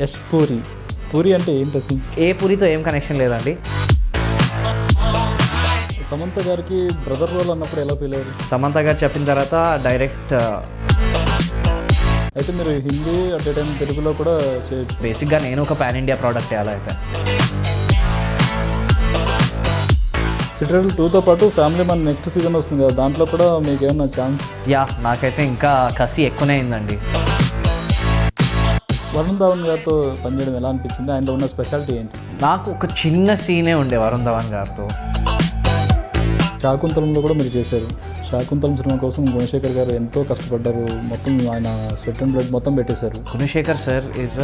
యష్ పూరి. పూరి అంటే ఏంటి అసలు? ఏ పూరితో ఏం కనెక్షన్ లేదండి. సమంత గారికి బ్రదర్ రోల్ అన్నప్పుడు ఎలా ఫీల్ అయ్యారు? సమంత గారు చెప్పిన తర్వాత డైరెక్ట్ అయితే మీరు హిందీ అట్ ఏ టైం తెలుగులో కూడా చేయొచ్చు. బేసిక్గా నేను ఒక పాన్ ఇండియా ప్రోడక్ట్ అలా అయితే. సిట్రల్ 2తో పాటు ఫ్యామిలీ మన నెక్స్ట్ సీజన్ వస్తుంది కదా, దాంట్లో కూడా మీకు ఏమన్నా ఛాన్స్? నాకైతే ఇంకా కసి ఎక్కువనే అయిందండి. వరుణ్ ధావన్ గారితో పనిచేయడం ఎలా అనిపించింది? ఆయనలో ఉన్న స్పెషాలిటీ ఏంటి? నాకు ఒక చిన్న సీనే ఉండే వరుణ్ ధావన్ గారితో. శాకుంతలంలో కూడా మీరు చేశారు. శాకుంతలం సినిమా కోసం గుణశేఖర్ గారు ఎంతో కష్టపడ్డారు. మొత్తం ఆయన స్వెట్ అండ్ బ్లడ్ మొత్తం పెట్టేశారు. గుణశేఖర్ సార్ ఈజ్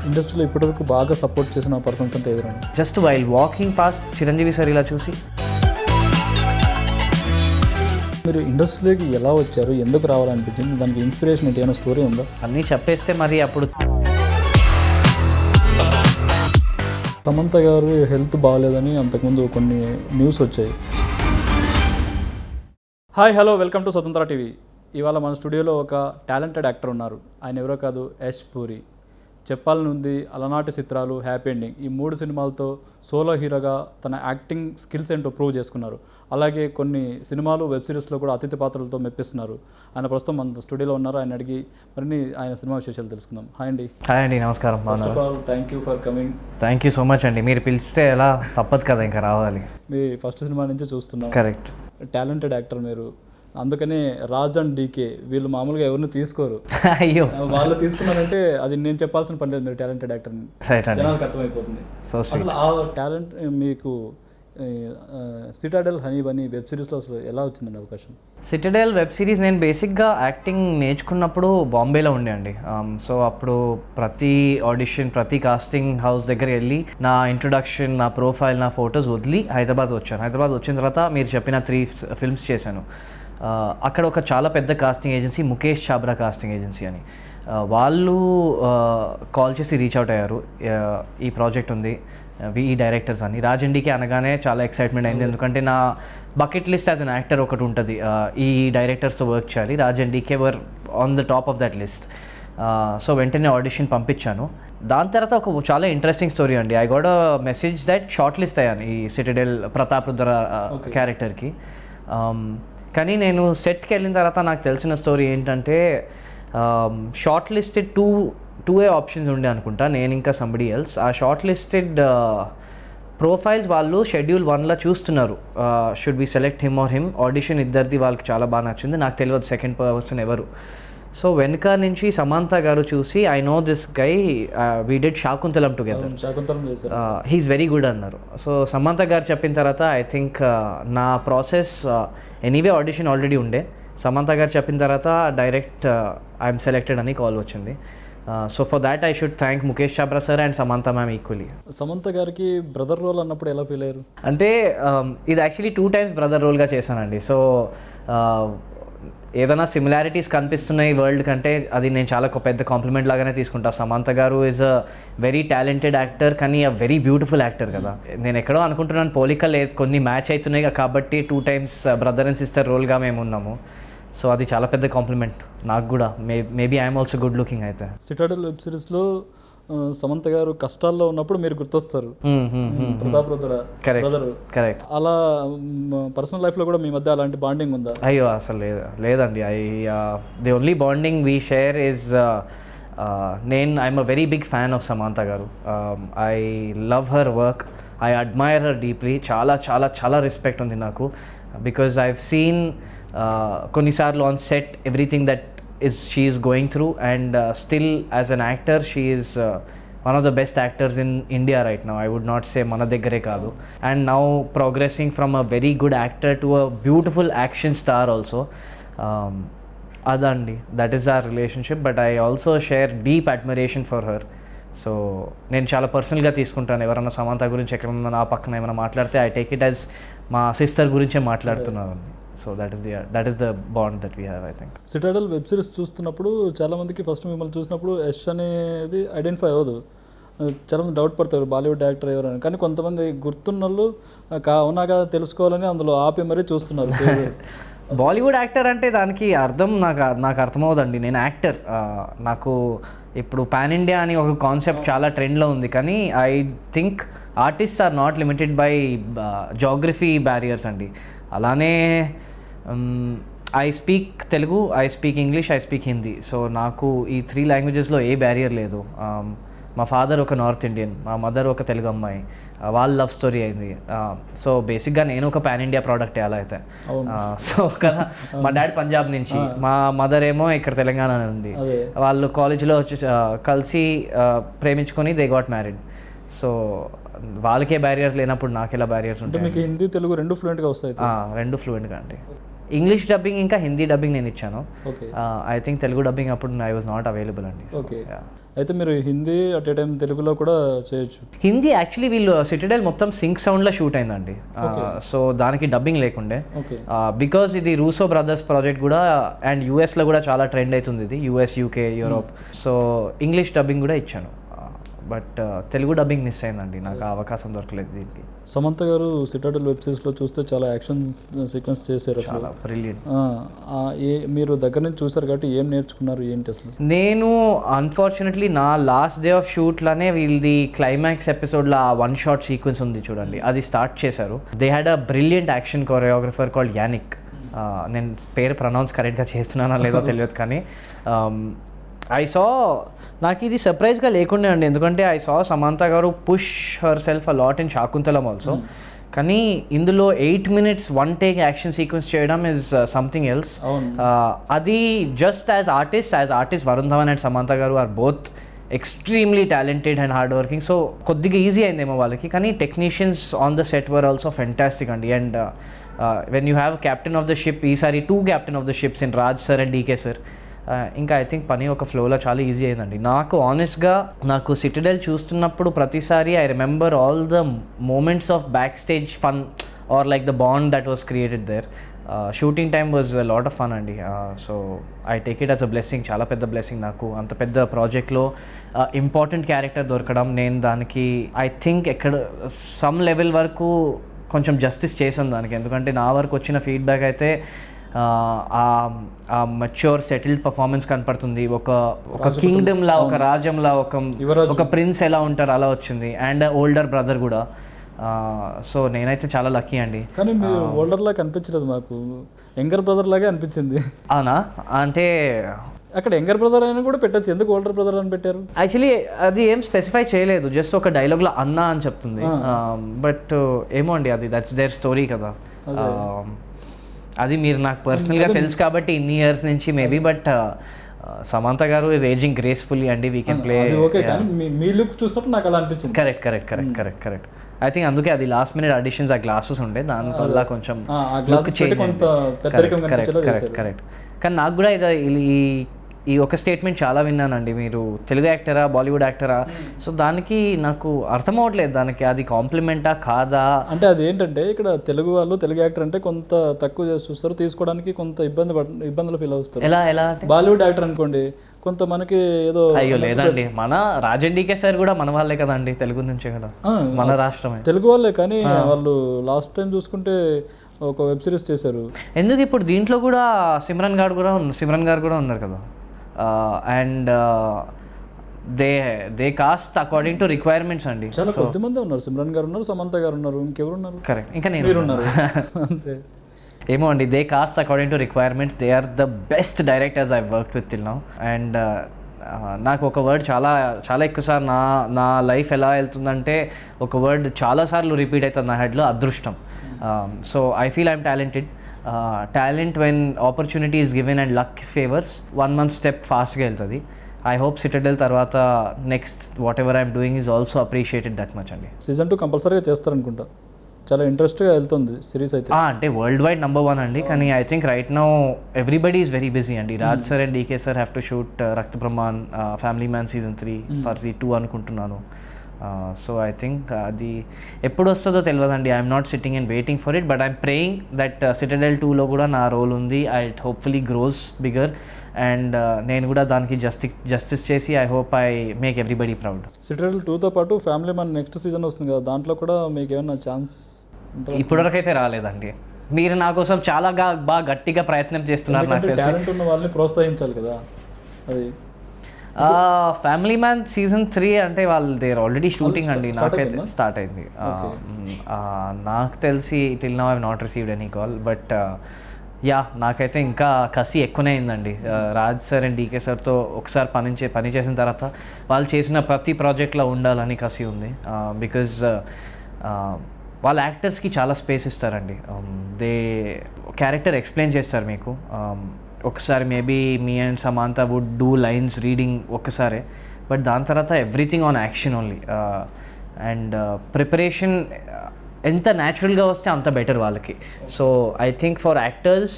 ఇండస్ట్రీలో ఇప్పటివరకు బాగా సపోర్ట్ చేసిన పర్సన్స్ అంటే ఎవరండి? Just while walking past Chiranjeevi sir ఇలా చూసి. మీరు ఇండస్ట్రీలోకి ఎలా వచ్చారు, ఎందుకు రావాలనిపించింది, దానికి ఇన్స్పిరేషన్ ఏంటి, ఏమైనా స్టోరీ ఉందా? అన్నీ చెప్పేస్తే మరి అప్పుడు సమంత గారు హెల్త్ బాగాలేదని అంతకుముందు కొన్ని న్యూస్ వచ్చాయి. హాయ్ హలో, వెల్కమ్ టు స్వతంత్ర టీవీ. ఇవాళ మన స్టూడియోలో ఒక టాలెంటెడ్ యాక్టర్ ఉన్నారు. ఆయన ఎవరో కాదు, యష్ పూరి. చెప్పాలని ఉంది, అలనాటి చిత్రాలు, హ్యాపీ ఎండింగ్, ఈ 3 సినిమాలతో సోలో హీరోగా తన యాక్టింగ్ స్కిల్స్ ఏంటో ప్రూవ్ చేసుకున్నారు. అలాగే కొన్ని సినిమాలు, వెబ్ సిరీస్లో కూడా అతిథి పాత్రలతో మెప్పిస్తున్నారు. ఆయన ప్రస్తుతం మన స్టూడియోలో ఉన్నారు. ఆయన అడిగి మరిన్ని ఆయన సినిమా విశేషాలు తెలుసుకుందాం. హాయ్ అండి. హాయ్ అండి, నమస్కారం. First of all thank you for coming. Thank you so much అండి. మీరు పిలిస్తే ఎలా తప్పదు కదా, ఇంకా రావాలి. మీ ఫస్ట్ సినిమా నుంచి చూస్తున్నాం. కరెక్ట్. టాలెంటెడ్ యాక్టర్ మీరు. అందుకనే రాజ్ అండ్ డీకే వీళ్ళు మామూలుగా ఎవరిని తీసుకోరు. అయ్యో, వాళ్ళు తీసుకున్నారంటే అది నేను చెప్పాల్సిన పని లేదు. మీరు టాలెంటెడ్ యాక్టర్ జనాలకు అర్థమైపోతుంది. అసలు ఆ టాలెంట్ మీకు సిటాడెల్ హనీ బనీ వెబ్ సిరీస్లో అసలు ఎలా వచ్చిందండి అవకాశం? సిటడెల్ వెబ్ సిరీస్ నేను బేసిక్గా యాక్టింగ్ నేర్చుకున్నప్పుడు బాంబేలో ఉండే అండి. సో అప్పుడు ప్రతి ఆడిషన్, ప్రతి కాస్టింగ్ హౌస్ దగ్గర వెళ్ళి నా ఇంట్రొడక్షన్, నా ప్రొఫైల్, నా ఫొటోస్ వదిలి హైదరాబాద్ వచ్చాను. హైదరాబాద్ వచ్చిన తర్వాత మీరు చెప్పిన 3 ఫిల్మ్స్ చేశాను. అక్కడ ఒక చాలా పెద్ద casting agency, Mukesh Chhabra casting agency అని, వాళ్ళు కాల్ చేసి రీచ్ అవుట్ అయ్యారు. ఈ ప్రాజెక్ట్ ఉంది, ఈ డైరెక్టర్స్ అని. రాజండికి అనగానే చాలా ఎక్సైట్మెంట్ అయింది, ఎందుకంటే నా bucket list as an actor ఒకటి ఉంటుంది, ఈ డైరెక్టర్స్తో వర్క్ చేయాలి. రాజండికే were on the top of that list. So వెంటనే ఆడిషన్ పంపించాను. దాని తర్వాత ఒక చాలా ఇంట్రెస్టింగ్ స్టోరీ అండి. I got a message that short list అయ్యాను ఈ సిటడెల్ ప్రతాప్ రుద్ర క్యారెక్టర్కి. కానీ నేను సెట్కి వెళ్ళిన తర్వాత నాకు తెలిసిన స్టోరీ ఏంటంటే, షార్ట్ లిస్టెడ్ టూ ఆప్షన్స్ ఉండే అనుకుంటా, నేను ఇంకా సంబడి ఎల్స్. ఆ షార్ట్ లిస్టెడ్ ప్రొఫైల్స్ వాళ్ళు షెడ్యూల్ 1లో చూస్తున్నారు, should be select him or him. Audition ఇద్దరిది వాళ్ళకి చాలా బాగా నచ్చింది. నాకు తెలియదు సెకండ్ పర్సన్ ఎవరు. సో వెనక నుంచి సమంత గారు చూసి, I know this guy, we did Shaakuntalam together, he's very good అన్నారు. సో సమంత గారు చెప్పిన తర్వాత ఐ థింక్ నా ప్రాసెస్ ఎనీవే ఆడిషన్ ఆల్రెడీ ఉండే. సమంత గారు చెప్పిన తర్వాత డైరెక్ట్ ఐఎమ్ సెలెక్టెడ్ అని కాల్ వచ్చింది. So for that I should thank Mukesh Chhabra sir and Samantha ma'am equally. Samantha గారికి బ్రదర్ రోల్ అన్నప్పుడు ఎలా ఫీల్ అయ్యారు? అంటే ఇది యాక్చువల్లీ 2 times బ్రదర్ రోల్గా చేశానండి. సో ఏదైనా సిమిలారిటీస్ కనిపిస్తున్నాయి వరల్డ్ కంటే, అది నేను చాలా పెద్ద కాంప్లిమెంట్ లాగానే తీసుకుంటా. సమంత గారు is a very talented actor, కానీ అ వెరీ బ్యూటిఫుల్ యాక్టర్ కదా. నేను ఎక్కడో అనుకుంటున్నాను పోలిక లేదు, కొన్ని మ్యాచ్ అవుతున్నాయి కాబట్టి 2 times బ్రదర్ అండ్ సిస్టర్ రోల్గా మేము ఉన్నాము. సో అది చాలా పెద్ద కాంప్లిమెంట్ నాకు కూడా. Maybe I'm also good looking. అయితే సిటాడెల్ వెబ్ సిరీస్లో సమంత గారు కష్టాల్లో ఉన్నప్పుడు మీరు గుర్తొస్తారు, ప్రతాప్ రుద్ర బ్రదర్. కరెక్ట్. అలా పర్సనల్ లైఫ్లో కూడా మీ మధ్య అలాంటి బాండింగ్ ఉందా? అయ్యో అసలు లేదండి. The only bonding we share is, I'm a very big fan of Samantha garu. I love her work, I admire her deeply. చాలా చాలా చాలా రెస్పెక్ట్ ఉంది నాకు, బికాజ్ ఐ హవ్ సీన్ కొన్నిసార్లు on set everything that she is going through, and still as an actor she is one of the best actors in India right now. I would not say mana deggare kaadu, and now progressing from a very good actor to a beautiful action star also. Adandi, that is our relationship, but I also share deep admiration for her. So నేను చాలా పర్సనల్గా తీసుకుంటాను. ఎవరైనా సమంత గురించి ఎక్కడన్నా నా పక్కన ఏమైనా మాట్లాడితే ఐ టేక్ ఇట్ యాజ్ మా సిస్టర్ గురించే మాట్లాడుతున్నాను. So that is the bond that we have, I think. Citadel web series చూస్తున్నప్పుడు చాలామందికి ఫస్ట్ మిమ్మల్ని చూసినప్పుడు యష్ అనేది ఐడెంటిఫై అవ్వదు. చాలామంది డౌట్ పడతారు బాలీవుడ్ యాక్టర్ ఎవరని, కానీ కొంతమంది గుర్తున్న వాళ్ళు అవునా కదా తెలుసుకోవాలని అందులో ఆపి మరీ చూస్తున్నారు. బాలీవుడ్ యాక్టర్ అంటే దానికి అర్థం నాకు అర్థమవుదండి. నేను యాక్టర్, నాకు ఇప్పుడు పాన్ ఇండియా అని ఒక కాన్సెప్ట్ చాలా ట్రెండ్లో ఉంది, కానీ I think artists are not limited by geography barriers అండి. అలానే I speak Telugu, I speak English, I speak Hindi. So నాకు ఈ 3 లాంగ్వేజెస్లో ఏ బ్యారియర్ లేదు. మా ఫాదర్ ఒక నార్త్ ఇండియన్, మా మదర్ ఒక తెలుగు అమ్మాయి, వాళ్ళ లవ్ స్టోరీ అయింది. సో బేసిక్గా నేను ఒక పాన్ ఇండియా ప్రోడక్టే అలా అయితే. సో కదా, మా డాడీ పంజాబ్ నుంచి, మా మదర్ ఏమో ఇక్కడ తెలంగాణ ఉంది. వాళ్ళు కాలేజ్లో కలిసి ప్రేమించుకొని దే గాట్ మ్యారీడ్. సో వాళ్ళకే బ్యారియర్స్ లేనప్పుడు నాకెలా బ్యారియర్స్ ఉంటాయి? మీకు హిందీ తెలుగు రెండు ఫ్లూయెంట్గా వస్తాయి? రెండు ఫ్లూయెంట్గా అండి. ఇంగ్లీష్ డబ్బింగ్ ఇంకా హిందీ డబ్బింగ్ నేను ఇచ్చాను. ఐ థింక్ తెలుగు డబ్బింగ్ అప్పుడు ఐ వాజ్ నాట్ అవైలబుల్ అండి. ఓకే, అయితే మీరు హిందీ అట్ ఏ టైం తెలుగులో కూడా చేయొచ్చు? హిందీ యాక్చువల్లీ వీళ్ళు సిటడెల్ మొత్తం సింక్ సౌండ్లో షూట్ అయిందండి. సో దానికి డబ్బింగ్ లేకుండే, బికాజ్ ఇది రూసో బ్రదర్స్ ప్రాజెక్ట్ కూడా, అండ్ యూఎస్లో కూడా చాలా ట్రెండ్ అవుతుంది ఇది, US, UK, Europe. So English dubbing కూడా ఇచ్చాను, బట్ తెలుగు డబ్బింగ్ మిస్ అయిందండి, నాకు అవకాశం దొరకలేదు దీనికి. సమంత గారు సిటాడెల్ వెబ్ సిరీస్లో చూస్తే చాలా యాక్షన్ సీక్వెన్స్ చేశారు, చాలా బ్రిలియంట్. మీరు దగ్గర నుంచి చూసారు కాబట్టి ఏం నేర్చుకున్నారు, ఏంటి అసలు? నేను అన్ఫార్చునేట్లీ నా లాస్ట్ డే ఆఫ్ షూట్లోనే వీళ్ళది క్లైమాక్స్ ఎపిసోడ్లో ఆ 1 షాట్ సీక్వెన్స్ ఉంది చూడండి, అది స్టార్ట్ చేశారు. They had a brilliant action choreographer called Jannik. నేను పేరు ప్రొనౌన్స్ కరెక్ట్గా చేస్తున్నానా లేదో తెలియదు, కానీ ఐ సా, నాకు ఇది సర్ప్రైజ్గా లేకుండే అండి, ఎందుకంటే I saw Samantha garu push herself a lot in Shaakuntalam also. కానీ ఇందులో 8 minutes 1 take యాక్షన్ సీక్వెన్స్ చేయడం ఇస్ సంథింగ్ ఎల్స్. అది just as artist Varun Dhawan and Samantha garu are both extremely talented and hard working. So కొద్దిగా ఈజీ అయిందేమో వాళ్ళకి, కానీ technicians on the set were also fantastic అండి. And when you have captain of the ship, ఈసారి 2 captain of the ships in Raj sir and DK sir, ఇంకా I think పని ఒక ఫ్లోలో చాలా ఈజీ అయిందండి. నాకు ఆనెస్ట్గా నాకు సిటడెల్ చూస్తున్నప్పుడు ప్రతిసారి I remember all the moments of back stage fun or like the bond that was created there. Shooting time was a lot of fun అండి. So I take it as a blessing, చాలా పెద్ద blessing నాకు అంత పెద్ద ప్రాజెక్ట్లో important character దొరకడం. నేను దానికి ఐ థింక్ ఎక్కడ సమ్ లెవెల్ వరకు కొంచెం జస్టిస్ చేశాను దానికి, ఎందుకంటే నా వరకు వచ్చిన ఫీడ్బ్యాక్ అయితే ఆ మెచ్యూర్ సెటిల్డ్ పర్ఫార్మెన్స్ కనపడుతుంది. ఒక కింగ్డమ్లా, ఒక రాజ్యంలా, ఒక ప్రిన్స్ ఎలా ఉంటారు అలా వచ్చింది, అండ్ ఓల్డర్ బ్రదర్ కూడా. సో నేనైతే చాలా లక్కీ అండి. కానీ మీరు ఓల్డర్ లాగా అనిపించలేదు, మాకు యంగర్ బ్రదర్ లాగే అనిపించింది. అవునా? అంటే అక్కడ యంగర్ బ్రదర్ అయినా కూడా పెట్టచ్చు, ఎందుకు ఓల్డర్ బ్రదర్ అని పెట్టారు? యాక్చువల్లీ అది ఏం స్పెసిఫై చేయలేదు, జస్ట్ ఒక డైలాగ్లో అన్నా అని చెప్తుంది. బట్ ఏమో అండి, అది దట్స్ దేర్ స్టోరీ కదా. అది మీరు నాకు పర్సనల్గా తెలుసు కాబట్టి ఇన్ని ఇయర్స్ నుంచి మేబీ, బట్ సమంత గారు ఈజ్ ఏజింగ్ గ్రేస్ఫుల్లీ అండి. We can play. Me look చూసినప్పుడు నాకు అలా అనిపించింది. కరెక్ట్. ఐ థింక్ అందుకే అది లాస్ట్ మినిట్ ఆడిషన్స్, ఆ గ్లాసెస్ ఉండే దానివల్ల కొంచెం కరెక్ట్. కానీ నాకు కూడా ఈ ఒక స్టేట్మెంట్ చాలా విన్నానండి, మీరు తెలుగు యాక్టరా, బాలీవుడ్ యాక్టరా? సో దానికి నాకు అర్థం అవ్వట్లేదు, దానికి అది కాంప్లిమెంటా కాదా అంటే. అది ఏంటంటే ఇక్కడ తెలుగు వాళ్ళు తెలుగు యాక్టర్ అంటే కొంత తక్కువ చేసి చూస్తారు, తీసుకోవడానికి కొంత ఇబ్బందులు ఫీల్ అవుతారు. ఎలా బాలీవుడ్ యాక్టర్ అనుకోండి, కొంత మనకి ఏదో అయ్యో లేదండి, మన రాజన్ డీకే సార్ కూడా మన వాళ్ళే కదండి, తెలుగు నుంచే కదా, మన రాష్ట్రమే, తెలుగు వాళ్ళే. కానీ వాళ్ళు లాస్ట్ టైం చూసుకుంటే ఒక వెబ్ సిరీస్ చేశారు. ఎందుకు ఇప్పుడు దీంట్లో కూడా సిమ్రన్ గారు కూడా ఉన్నారు కదా. And they cast according to requirements అండి. చాలా కొద్దిమంది ఉన్నారు, సిమ్రన్ గారు ఉన్నారు, సమంత గారు ఉన్నారు, ఇంకెవరు ఉన్నారు? కరెక్ట్, ఇంకా నేను ఉన్నారు అంతే. ఏమో అండి, they cast according to requirements. They are the best directors I work with till now. And నాకు ఒక వర్డ్ చాలా చాలా ఎక్కువసార్లు నా లైఫ్ ఎలా వెళ్తుందంటే, ఒక వర్డ్ చాలాసార్లు రిపీట్ అవుతుంది నా హెడ్లో, అదృష్టం. So I feel I'm talented. Talent when opportunity is given and luck favours 1 month step ఫాస్ట్గా వెళ్తుంది. ఐ హోప్ సిటడెల్ తర్వాత next what ever I'm doing is also appreciated that much అండి. సీజన్ 2 కంపల్సరీగా చేస్తారనుకుంటా, చాలా ఇంట్రెస్ట్గా వెళ్తుంది సిరీస్ అయితే. అంటే వరల్డ్ వైడ్ నంబర్ 1 అండి, కానీ I think right now everybody is very busy అండి. Raj sir and DK sir have to shoot Rakht Brahmand, family man season 3, Farzi 2 అనుకుంటున్నాను. సో ఐ థింక్ అది ఎప్పుడు వస్తుందో తెలియదండి. I'm not sitting and waiting for it, but I'm praying that Citadel 2లో కూడా నా role ఉంది. I hopefully grows bigger, and నేను కూడా దానికి జస్టిస్ చేసి I hope I make everybody proud. Citadel 2తో పాటు ఫ్యామిలీ మ్యాన్ నెక్స్ట్ సీజన్ వస్తుంది కదా, దాంట్లో కూడా మీకు ఏమైనా ఛాన్స్? ఇప్పటివరకు అయితే రాలేదండి. మీరు నా కోసం చాలా బాగా గట్టిగా ప్రయత్నం చేస్తున్నారు. నాకు టాలెంట్ ఉన్న వాళ్ళని ప్రోత్సహించాలి కదా, అది ఫ్యామిలీ మ్యాన్ సీజన్ 3 అంటే వాళ్ళు దేర్ ఆల్రెడీ షూటింగ్ అండి. నాకైతే స్టార్ట్ అయింది. నాకు తెలిసి till now I have not received any call, but నాకైతే ఇంకా కసి ఎక్కువనే అయిందండి. రాజ్ సార్ అండ్ డీకే సార్తో ఒకసారి పని చేసిన తర్వాత వాళ్ళు చేసిన ప్రతి ప్రాజెక్ట్లో ఉండాలని కసి ఉంది. బికాజ్ వాళ్ళ యాక్టర్స్కి చాలా స్పేస్ ఇస్తారండి. దే క్యారెక్టర్ ఎక్స్ప్లెయిన్ చేస్తారు మీకు. ఒకసారి maybe me and Samantha would do lines reading ఒక్కసారే, బట్ దాని తర్వాత everything on action only. And preparation ఎంత న్యాచురల్గా వస్తే అంత బెటర్ వాళ్ళకి. So I think for actors,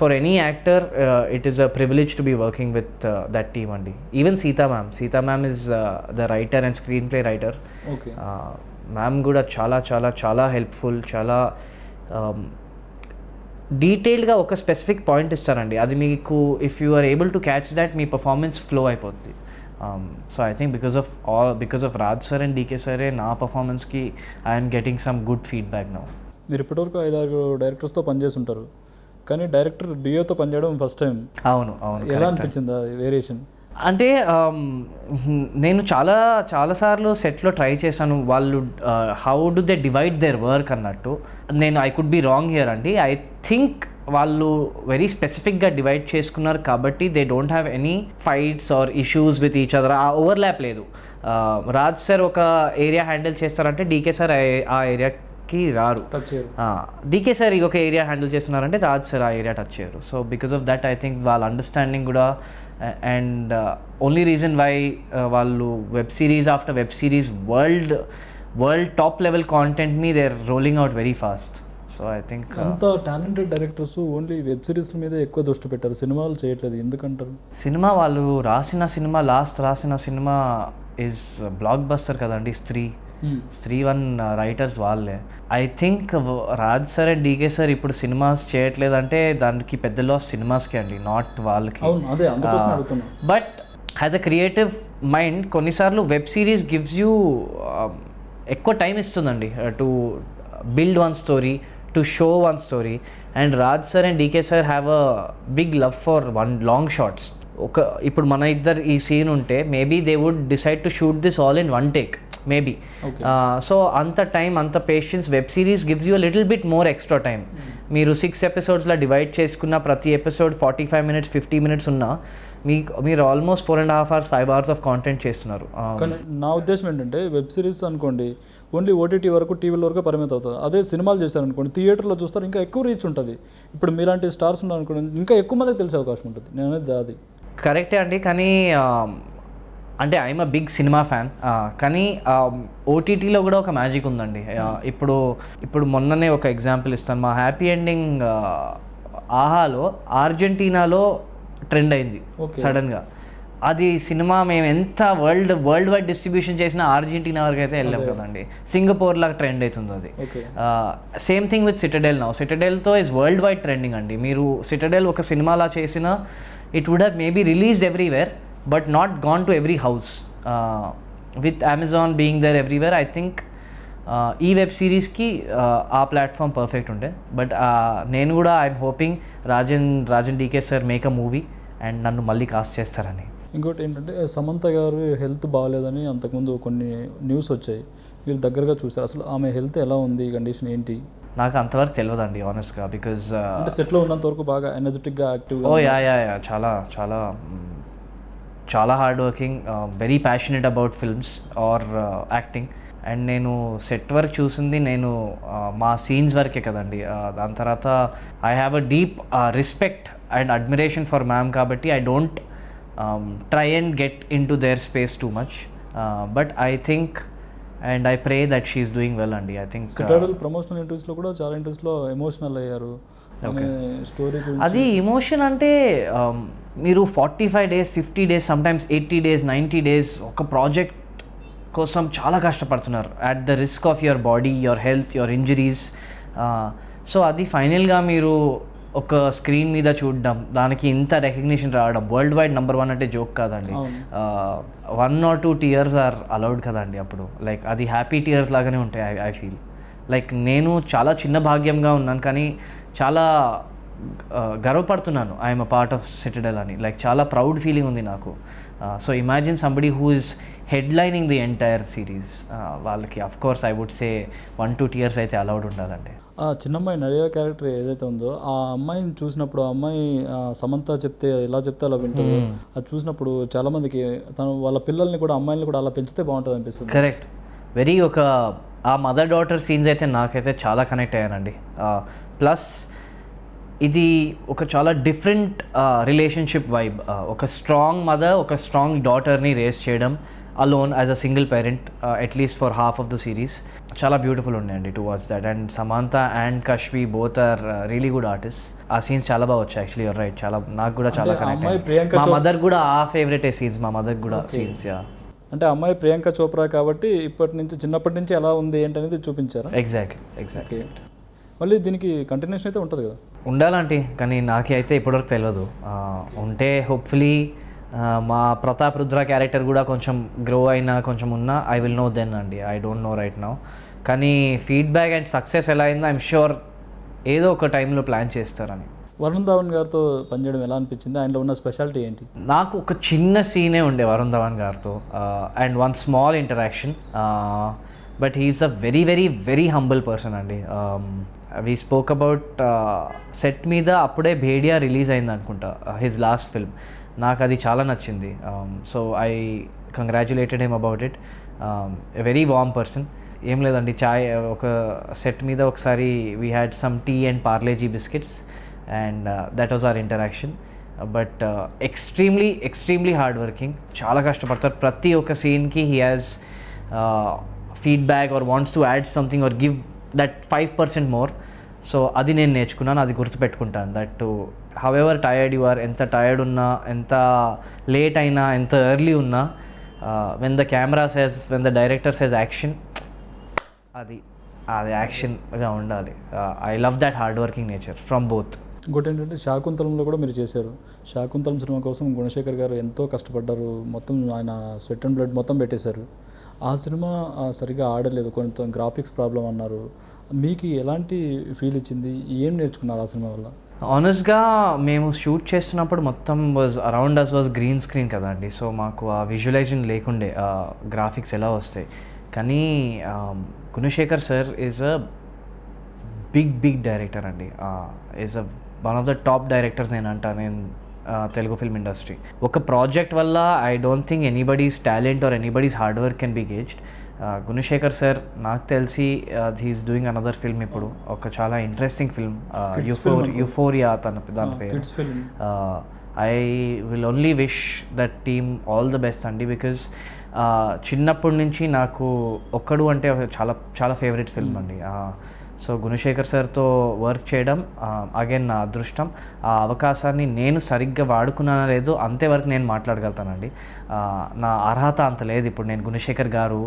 for any actor, it is a privilege to be working with that team అండి. Even Sita ma'am is the writer and screenplay writer. Ma'am కూడా చాలా చాలా చాలా హెల్ప్ఫుల్, చాలా డీటెయిల్డ్గా ఒక స్పెసిఫిక్ పాయింట్ ఇస్తారండి. అది మీకు if you are able to catch that మీ పర్ఫార్మెన్స్ ఫ్లో అయిపోతుంది. So I think because of Raj sir and DK సరే నా పర్ఫార్మెన్స్కి I'm getting some good feedback now. మీరు ఇప్పటివరకు 5-6 డైరెక్టర్స్తో పనిచేసి ఉంటారు, కానీ డైరెక్టర్ డియోతో పనిచేయడం ఫస్ట్ టైం. అవును. ఎలా అనిపించింది వేరియేషన్? అంటే నేను చాలాసార్లు సెట్లో ట్రై చేశాను. వాళ్ళు how do they divide their work అన్నట్టు. I could be wrong here అండి. ఐ థింక్ వాళ్ళు వెరీ స్పెసిఫిక్గా డివైడ్ చేసుకున్నారు కాబట్టి they don't have any fights or issues with each other. ఆ ఓవర్లాప్ లేదు. రాజ్ సార్ ఒక ఏరియా హ్యాండిల్ చేస్తారంటే డీకే సార్ ఆ ఏరియాకి రారు. డీకే సార్ ఒక ఏరియా హ్యాండిల్ చేస్తున్నారంటే రాజ్ సార్ ఆ ఏరియా టచ్ చేయరు. So because of that I think వాళ్ళ అండర్స్టాండింగ్ కూడా, అండ్ ఓన్లీ రీజన్ వై వాళ్ళు web series after web series world top level కాంటెంట్ని they are rolling out very fast. So I think అంత talented directors only web సిరీస్ల మీద ఎక్కువ దృష్టి పెట్టారు, సినిమాలు చేయట్లేదు ఎందుకంటారు? సినిమా వాళ్ళు రాసిన సినిమా ఈజ్ బ్లాక్ బస్టర్ కదండి. స్త్రీ 1 రైటర్స్ వాళ్ళే. I think Raj sir and DK sir ఇప్పుడు సినిమాస్ చేయట్లేదంటే దానికి పెద్ద లాస్ సినిమాస్కి అండి, నాట్ వాళ్ళకి. But has a creative mind కొన్నిసార్లు వెబ్ సిరీస్ గివ్స్ యూ ఎక్కువ టైం ఇస్తుందండి to build one story, to show one story, and Raj sir and DK sir have a big love for one long shots. ఇప్పుడు మన ఇద్దరు ఈ scene ఉంటే maybe they would decide to shoot this all in 1 take maybe. So అంత time, అంత patience web series gives you little bit more extra time. మీరు 6 episodes divide చేసుకున్న ప్రతి ఎపిసోడ్ 45 minutes 50 minutes ఉన్నా మీరు almost 4.5 hours 5 hours of content చేస్తున్నారు. కానీ నా ఉద్దేశం ఏంటంటే వెబ్ సిరీస్ అనుకోండి ఓన్లీ ఓటీటీ వరకు, టీవీల వరకు పరిమితం అవుతుంది. అదే సినిమాలు చేశారనుకోండి థియేటర్లో చూస్తారు, ఇంకా ఎక్కువ రీచ్ ఉంటుంది. ఇప్పుడు మీలాంటి స్టార్స్ ఉన్నారనుకోండి ఇంకా ఎక్కువ మందికి తెలిసే అవకాశం ఉంటుంది. నేను అనేది అది కరెక్టే అండి. కానీ అంటే I'm a big cinema fan, కానీ ఓటీటీలో కూడా ఒక మ్యాజిక్ ఉందండి. ఇప్పుడు మొన్ననే ఒక ఎగ్జాంపుల్ ఇస్తాను. మా హ్యాపీ ఎండింగ్ ఆహాలో అర్జెంటీనాలో ట్రెండ్ అయింది సడన్గా. అది సినిమా మేము ఎంత వరల్డ్ వైడ్ డిస్ట్రిబ్యూషన్ చేసినా అర్జెంటీనా వరకు అయితే వెళ్ళాం కదండి. సింగపూర్ లాగా ట్రెండ్ అవుతుంది అది. Same thing with Citadel now. సిటడెల్తో ఈజ్ వరల్డ్ వైడ్ ట్రెండింగ్ అండి. మీరు సిటడెల్ ఒక సినిమాలా చేసినా it would have maybe released everywhere but not gone to every house. With Amazon being there everywhere I think ఈ వెబ్ సిరీస్కి ఆ ప్లాట్ఫామ్ పర్ఫెక్ట్ ఉండే. బట్ నేను కూడా I'm hoping Raj and DK sir make a movie and నన్ను మళ్ళీ కాస్ట్ చేస్తారని. ఇంకోటి ఏంటంటే సమంత గారు హెల్త్ బాగాలేదని అంతకుముందు కొన్ని న్యూస్ వచ్చాయి, మీరు దగ్గరగా చూసారు. అసలు ఆమె హెల్త్ ఎలా ఉంది, కండిషన్ ఏంటి? నాకు అంతవరకు తెలియదండి ఆనెస్ట్గా. బికాజ్ సెట్లో ఉన్నంత వరకు బాగా ఎనర్జెటిక్గా యాక్టివ్గా. చాలా చాలా చాలా hard working, very passionate about films or acting. And నేను సెట్ వర్క్ చూసింది మా సీన్స్ వరకే కదండి. దాని తర్వాత I have a deep respect and admiration for ma'am కాబట్టి I don't try and get into their space too much, but I think and I pray that she is doing well అండి. I think Citadel promotional ఇంటర్వ్యూస్లో కూడా చాలా ఇంటర్వ్యూస్లో emotional అయ్యారు. Story అది emotion అంటే మీరు 45 days 50 days sometimes 80 days 90 days ఒక project కోసం చాలా కష్టపడుతున్నారు at the risk of your body, your health, your injuries. So అది ఫైనల్గా మీరు ఒక స్క్రీన్ మీద చూడడం, దానికి ఇంత రికగ్నిషన్ రావడం, వరల్డ్ వైడ్ నెంబర్ 1 అంటే జోక్ కాదండి. 1 or 2 tears ఆర్ అలౌడ్ కదండి అప్పుడు. లైక్ అది హ్యాపీ టీయర్స్ లాగానే ఉంటాయి. ఐ ఫీల్ లైక్ నేను చాలా చిన్న భాగ్యంగా ఉన్నాను, కానీ చాలా గర్వపడుతున్నాను I'm a part of Citadel అని. లైక్ చాలా ప్రౌడ్ ఫీలింగ్ ఉంది నాకు. So imagine somebody who is headlining the entire series. వాళ్ళకి of course I would say 1-2 tears అయితే అలౌడ్ ఉండాలండి. ఆ చిన్నమ్మాయి నడియా క్యారెక్టర్ ఏదైతే ఉందో ఆ అమ్మాయిని చూసినప్పుడు ఆ అమ్మాయి సమంత చెప్తే ఎలా చెప్తే అలా వింటుందో అది చూసినప్పుడు చాలామందికి తను వాళ్ళ పిల్లల్ని కూడా అమ్మాయిని కూడా అలా పెంచితే బాగుంటుంది అనిపిస్తుంది. కరెక్ట్. వెరీ ఆ మదర్ డాటర్ సీన్స్ అయితే నాకైతే చాలా కనెక్ట్ అయ్యానండి. ప్లస్ ఇది ఒక చాలా డిఫరెంట్ రిలేషన్షిప్ వైబ్. ఒక స్ట్రాంగ్ మదర్ ఒక స్ట్రాంగ్ డాటర్ని రేస్ చేయడం alone as a single parent at least for half of the series చాలా బ్యూటిఫుల్ ఉన్నాయండి to watch that. And Samantha and Kashvi both are really good artist. ఆ సీన్స్ చాలా బాగా వచ్చాయి యాక్చువల్లీ. యూర్ రైట్, చాలా నాకు కూడా చాలా కనెక్ట్. మా మదర్ కూడా ఆ ఫేవరెట్ సీన్స్, మా మదర్ కూడా సీన్స్. అంటే అమ్మాయి ప్రియాంక చోప్రా కాబట్టి చిన్నప్పటి నుంచి ఎలా ఉంది ఏంటనేది చూపించారు. ఎగ్జాక్ట్లీ. మళ్ళీ దీనికి కంటిన్యూషన్ అయితే ఉంటుంది కదా? ఉండాలంటే, కానీ నాకే అయితే ఇప్పటివరకు తెలియదు. ఉంటే హోప్ఫుల్లీ మా ప్రతాప్ రుద్ర క్యారెక్టర్ కూడా కొంచెం గ్రో అయినా కొంచెం ఉన్నా ఐ విల్ నో దెన్ అండి. I don't know right now. కానీ ఫీడ్బ్యాక్ అండ్ సక్సెస్ ఎలా అయిందో ఐఎమ్ షూర్ ఏదో ఒక టైంలో ప్లాన్ చేస్తారని. వరుణ్ ధవన్ గారితో పనిచేయడం ఎలా అనిపించింది? ఆయనలో ఉన్న స్పెషాలిటీ ఏంటి? నాకు ఒక చిన్న సీనే ఉండే వరుణ్ ధవన్ గారితో and one small interaction. But he's a very very very humble person అండి. వీ స్పోక్ అబౌట్ సెట్ మీద అప్పుడే భేడియా రిలీజ్ అయింది అనుకుంటా, హిజ్ లాస్ట్ ఫిల్మ్. నాకు అది చాలా నచ్చింది. So I congratulated him about it. A very warm person. ఏం లేదండి, చాయ్ ఒక సెట్ మీద ఒకసారి we had some tea and Parle G biscuits and that was our interaction. But extremely hard working, చాలా కష్టపడతారు. ప్రతి ఒక్క సీన్కి he has feedback or wants to add something or give that 5% more. So అది నేను నేర్చుకున్నాను, అది గుర్తుపెట్టుకుంటాను. That how ever tired you are, ఎంత టయర్డ్ ఉన్నా, ఎంత లేట్ అయినా, ఎంత ఎర్లీ ఉన్నా, when the camera says, when the director says action, అది యాక్షన్గా ఉండాలి. I love that hard working nature from both. ఇంకోటి ఏంటంటే శాకుంతలంలో కూడా మీరు చేశారు. శాకుంతలం సినిమా కోసం గుణశేఖర్ గారు ఎంతో కష్టపడ్డారు. మొత్తం ఆయన స్వెట్ అండ్ బ్లడ్ మొత్తం పెట్టేశారు. ఆ సినిమా సరిగా ఆడలేదు, కొంచెం గ్రాఫిక్స్ ప్రాబ్లం అన్నారు. మీకు ఎలాంటి ఫీల్ ఇచ్చింది? ఏం నేర్చుకున్నారు ఆ సినిమా వల్ల? ఆనెస్ట్గా మేము షూట్ చేస్తున్నప్పుడు మొత్తం around us was green screen కదా అండి. సో మాకు ఆ విజువలైజేషన్ లేకుండే గ్రాఫిక్స్ ఎలా వస్తాయి. కానీ Gunasekhar sir is a big director అండి. Is a one of the top directors నేను తెలుగు ఫిల్మ్ ఇండస్ట్రీ. ఒక ప్రాజెక్ట్ వల్ల I don't think anybody's talent or anybody's hard work can be gauged. Gunasekhar sir నాకు తెలిసి హీఈస్ డూయింగ్ అనదర్ ఫిల్మ్ ఇప్పుడు, ఒక చాలా interesting film, euphoria దాని పేరు. I will only wish that team all the best అండి. బికాజ్ చిన్నప్పటి నుంచి నాకు ఒక్కడు అంటే చాలా చాలా ఫేవరెట్ ఫిల్మ్ అండి. సో గుణశేఖర్ సార్తో వర్క్ చేయడం అగైన్ నా అదృష్టం. ఆ అవకాశాన్ని నేను సరిగ్గా వాడుకున్నానో లేదో అంతేవరకు నేను మాట్లాడగలుగుతానండి. నా అర్హత అంత లేదు. ఇప్పుడు నేను గుణశేఖర్ గారు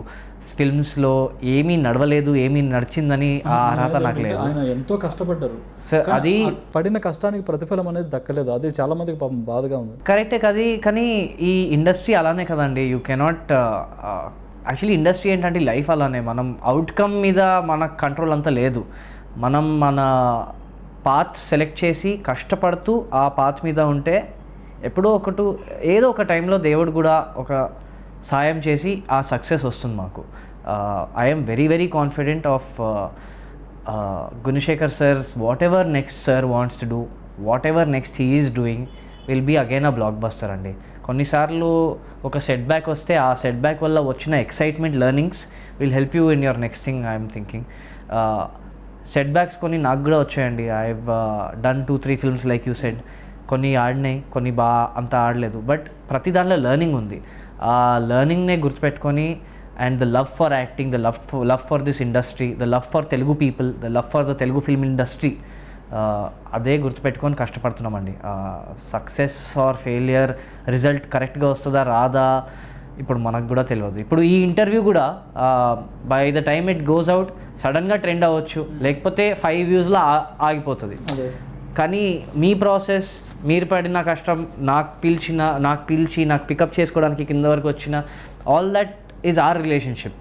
ఫిల్మ్స్లో ఏమీ నడవలేదు, ఏమీ నడిచిందని ఆ అర్హత నాకు లేదు. ఆయన ఎంతో కష్టపడ్డారు సార్, అది పడిన కష్టానికి ప్రతిఫలం అనేది దక్కలేదు. అది చాలా మందికి పాపం బాధగా ఉంది. కరెక్టే కది, కానీ ఈ ఇండస్ట్రీ అలానే కదండి. యూ కెనాట్ యాక్చువల్లీ ఇండస్ట్రీ ఏంటంటే లైఫ్ అలానే. మనం అవుట్కమ్ మీద మన కంట్రోల్ అంతా లేదు. మనం మన పాత్ సెలెక్ట్ చేసి కష్టపడుతూ ఆ పాత్ మీద ఉంటే ఏదో ఒక టైంలో దేవుడు కూడా ఒక సాయం చేసి ఆ సక్సెస్ వస్తుంది మాకు. I'm very confident of Gunasekhar sir's whatever next sir wants to do, whatever next he is doing will be again a blockbuster అండి. కొన్నిసార్లు ఒక సెట్ బ్యాక్ వస్తే ఆ సెట్ బ్యాక్ వల్ల వచ్చిన excitement, learnings will help you in your next thing. I'm thinking setbacks కొన్ని నాకు కూడా వచ్చాయండి. I have done 2-3 films like you said. కొన్ని ఆడినాయి, కొన్ని అంత ఆడలేదు. బట్ ప్రతి దాంట్లో లెర్నింగ్ ఉంది. ఆ లెర్నింగ్నే గుర్తుపెట్టుకొని and the love for acting, the love for this industry, the love for Telugu people, the love for the Telugu film industry, అదే గుర్తుపెట్టుకొని కష్టపడుతున్నామండి. సక్సెస్ ఆర్ ఫెయిలియర్, రిజల్ట్ కరెక్ట్గా వస్తుందా రాదా ఇప్పుడు మనకు కూడా తెలియదు. ఇప్పుడు ఈ ఇంటర్వ్యూ కూడా by the time it goes out సడన్గా ట్రెండ్ అవ్వచ్చు, లేకపోతే 5 views-లో ఆగిపోతుంది. కానీ మీ ప్రాసెస్, మీరు పడిన కష్టం, నాకు పిలిచి నాకు పికప్ చేసుకోవడానికి కింద వరకు వచ్చిన all that is our relationship.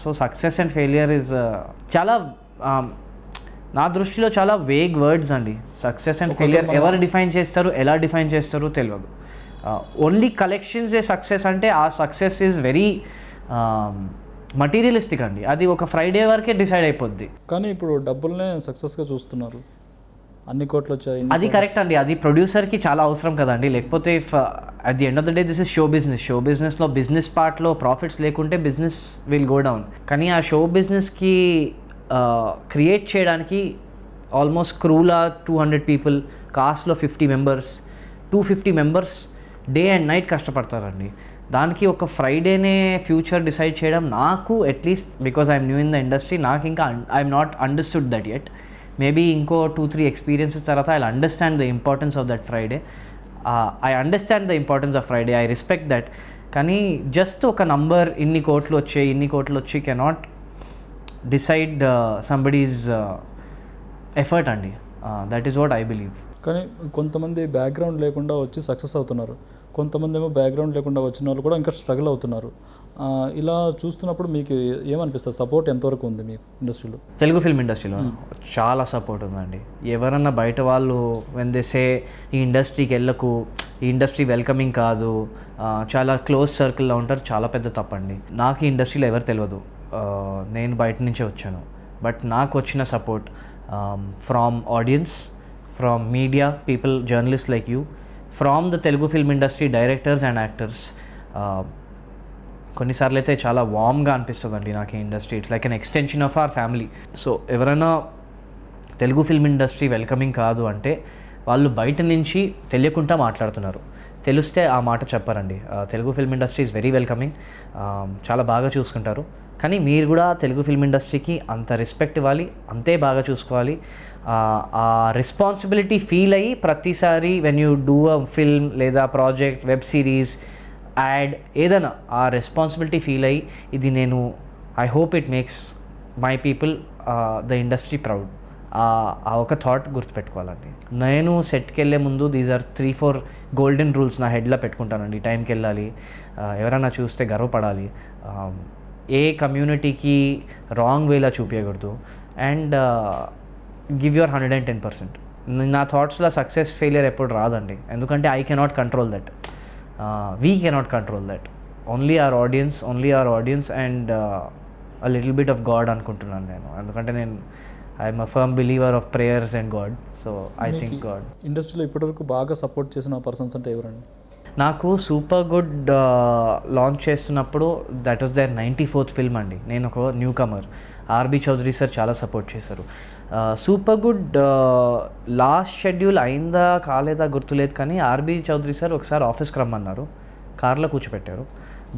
So success and failure is చాలా నా దృష్టిలో చాలా వేగ్ వర్డ్స్ అండి. సక్సెస్ అండ్ ఫెయిలియర్ ఎవరు డిఫైన్ చేస్తారు, ఎలా డిఫైన్ చేస్తారో తెలియదు. ఓన్లీ కలెక్షన్స్ ఏ సక్సెస్ అంటే ఆ సక్సెస్ ఈజ్ వెరీ మటీరియలిస్టిక్ అండి. అది ఒక ఫ్రైడే వరకే డిసైడ్ అయిపోద్ది. కానీ ఇప్పుడు డబ్బులనే సక్సెస్గా చూస్తున్నారు, అన్ని కోట్లు వచ్చాయి. అది కరెక్ట్ అండి, అది ప్రొడ్యూసర్కి చాలా అవసరం కదండి. లేకపోతే if at the end of the day this is show business. Show బిజినెస్లో బిజినెస్ పార్ట్లో ప్రాఫిట్స్ లేకుంటే బిజినెస్ విల్ గో డౌన్. కానీ ఆ షో బిజినెస్కి క్రియేట్ చేయడానికి ఆల్మోస్ట్ క్రూలా 200 పీపుల్, కాస్ట్లో 50 members, 250 members day and night కష్టపడతారండి. దానికి ఒక ఫ్రైడేనే ఫ్యూచర్ డిసైడ్ చేయడం నాకు at least because I'm new in the industry, నాకు ఇంకా I'm not understood that yet. Maybe ఇంకో 2-3 ఎక్స్పీరియన్సెస్ తర్వాత I understand the importance of that Friday. I understand the importance of Friday, I respect that. కానీ just ఒక number ఇన్ని కోట్లు వచ్చి cannot decide somebody's effort అండి. That is what I believe. కానీ కొంతమంది బ్యాక్గ్రౌండ్ లేకుండా వచ్చి సక్సెస్ అవుతున్నారు, కొంతమంది ఏమో బ్యాక్గ్రౌండ్ లేకుండా వచ్చిన వాళ్ళు కూడా ఇంకా స్ట్రగుల్ అవుతున్నారు. ఇలా చూస్తున్నప్పుడు మీకు ఏమనిపిస్తుంది? సపోర్ట్ ఎంతవరకు ఉంది మీ ఇండస్ట్రీలో? తెలుగు ఫిల్మ్ ఇండస్ట్రీలో చాలా సపోర్ట్ ఉందండి. ఎవరన్నా బయట వాళ్ళు వెన్ దే సే ఈ ఇండస్ట్రీకి వెళ్ళకు, ఈ ఇండస్ట్రీ వెల్కమింగ్ కాదు, చాలా క్లోజ్ సర్కిల్లో ఉంటారు, చాలా పెద్ద తప్పండి. నాకు ఈ ఇండస్ట్రీలో ఎవరు తెలియదు, నేను బయట నుంచే వచ్చాను. బట్ నాకు వచ్చిన support from audience, from media people, journalist like you, from the Telugu film industry directors and actors. కొన్నిసార్లు అయితే చాలా వామ్గా అనిపిస్తుందండి నాకు ఈ industry. It's like an extension of our family. So ఎవరైనా తెలుగు ఫిల్మ్ ఇండస్ట్రీ వెల్కమింగ్ కాదు అంటే వాళ్ళు బయట నుంచి తెలియకుండా మాట్లాడుతున్నారు, తెలిస్తే ఆ మాట చెప్పారండి. Telugu film industry is very welcoming, చాలా బాగా చూసుకుంటారు. కానీ మీరు కూడా తెలుగు ఫిల్మ్ ఇండస్ట్రీకి అంత రెస్పెక్ట్ ఇవ్వాలి, అంతే బాగా చూసుకోవాలి. ఆ రెస్పాన్సిబిలిటీ ఫీల్ అయ్యి ప్రతిసారి when you do a film లేదా ప్రాజెక్ట్, వెబ్ సిరీస్, యాడ్ ఏదైనా ఆ రెస్పాన్సిబిలిటీ ఫీల్ అయ్యి ఇది నేను I hope it makes my people the industry proud. ఆ ఒక థాట్ గుర్తుపెట్టుకోవాలండి. నేను సెట్కి వెళ్ళే ముందు దీస్ ఆర్ 3-4 గోల్డెన్ రూల్స్ నా హెడ్లో పెట్టుకుంటానండి. టైంకి వెళ్ళాలి, ఎవరైనా చూస్తే గర్వపడాలి, ఏ కమ్యూనిటీకి రాంగ్ వేలా చూపించకూడదు, అండ్ గివ్ యువర్ 110%. నా థాట్స్లో సక్సెస్ ఫెయిలియర్ ఎప్పుడు రాదండి, ఎందుకంటే I cannot control that, we cannot control that. Only our audience and a little bit of God అనుకుంటున్నాను నేను. ఎందుకంటే నేను I'm a firm believer of prayers and God. So I think God. ఇండస్ట్రీలో ఇప్పటివరకు బాగా సపోర్ట్ చేసిన పర్సన్స్ అంటే ఎవరండి? నాకు సూపర్ గుడ్ లాంచ్ చేస్తున్నప్పుడు that was their 94th film అండి. నేను ఒక newcomer, RB Choudary sir చాలా సపోర్ట్ చేశారు. సూపర్ గుడ్ లాస్ట్ షెడ్యూల్ అయిందా కాలేదా గుర్తులేదు, కానీ ఆర్బీ చౌదరి సార్ ఒకసారి ఆఫీస్కి రమ్మన్నారు, కార్లో కూర్చోపెట్టారు,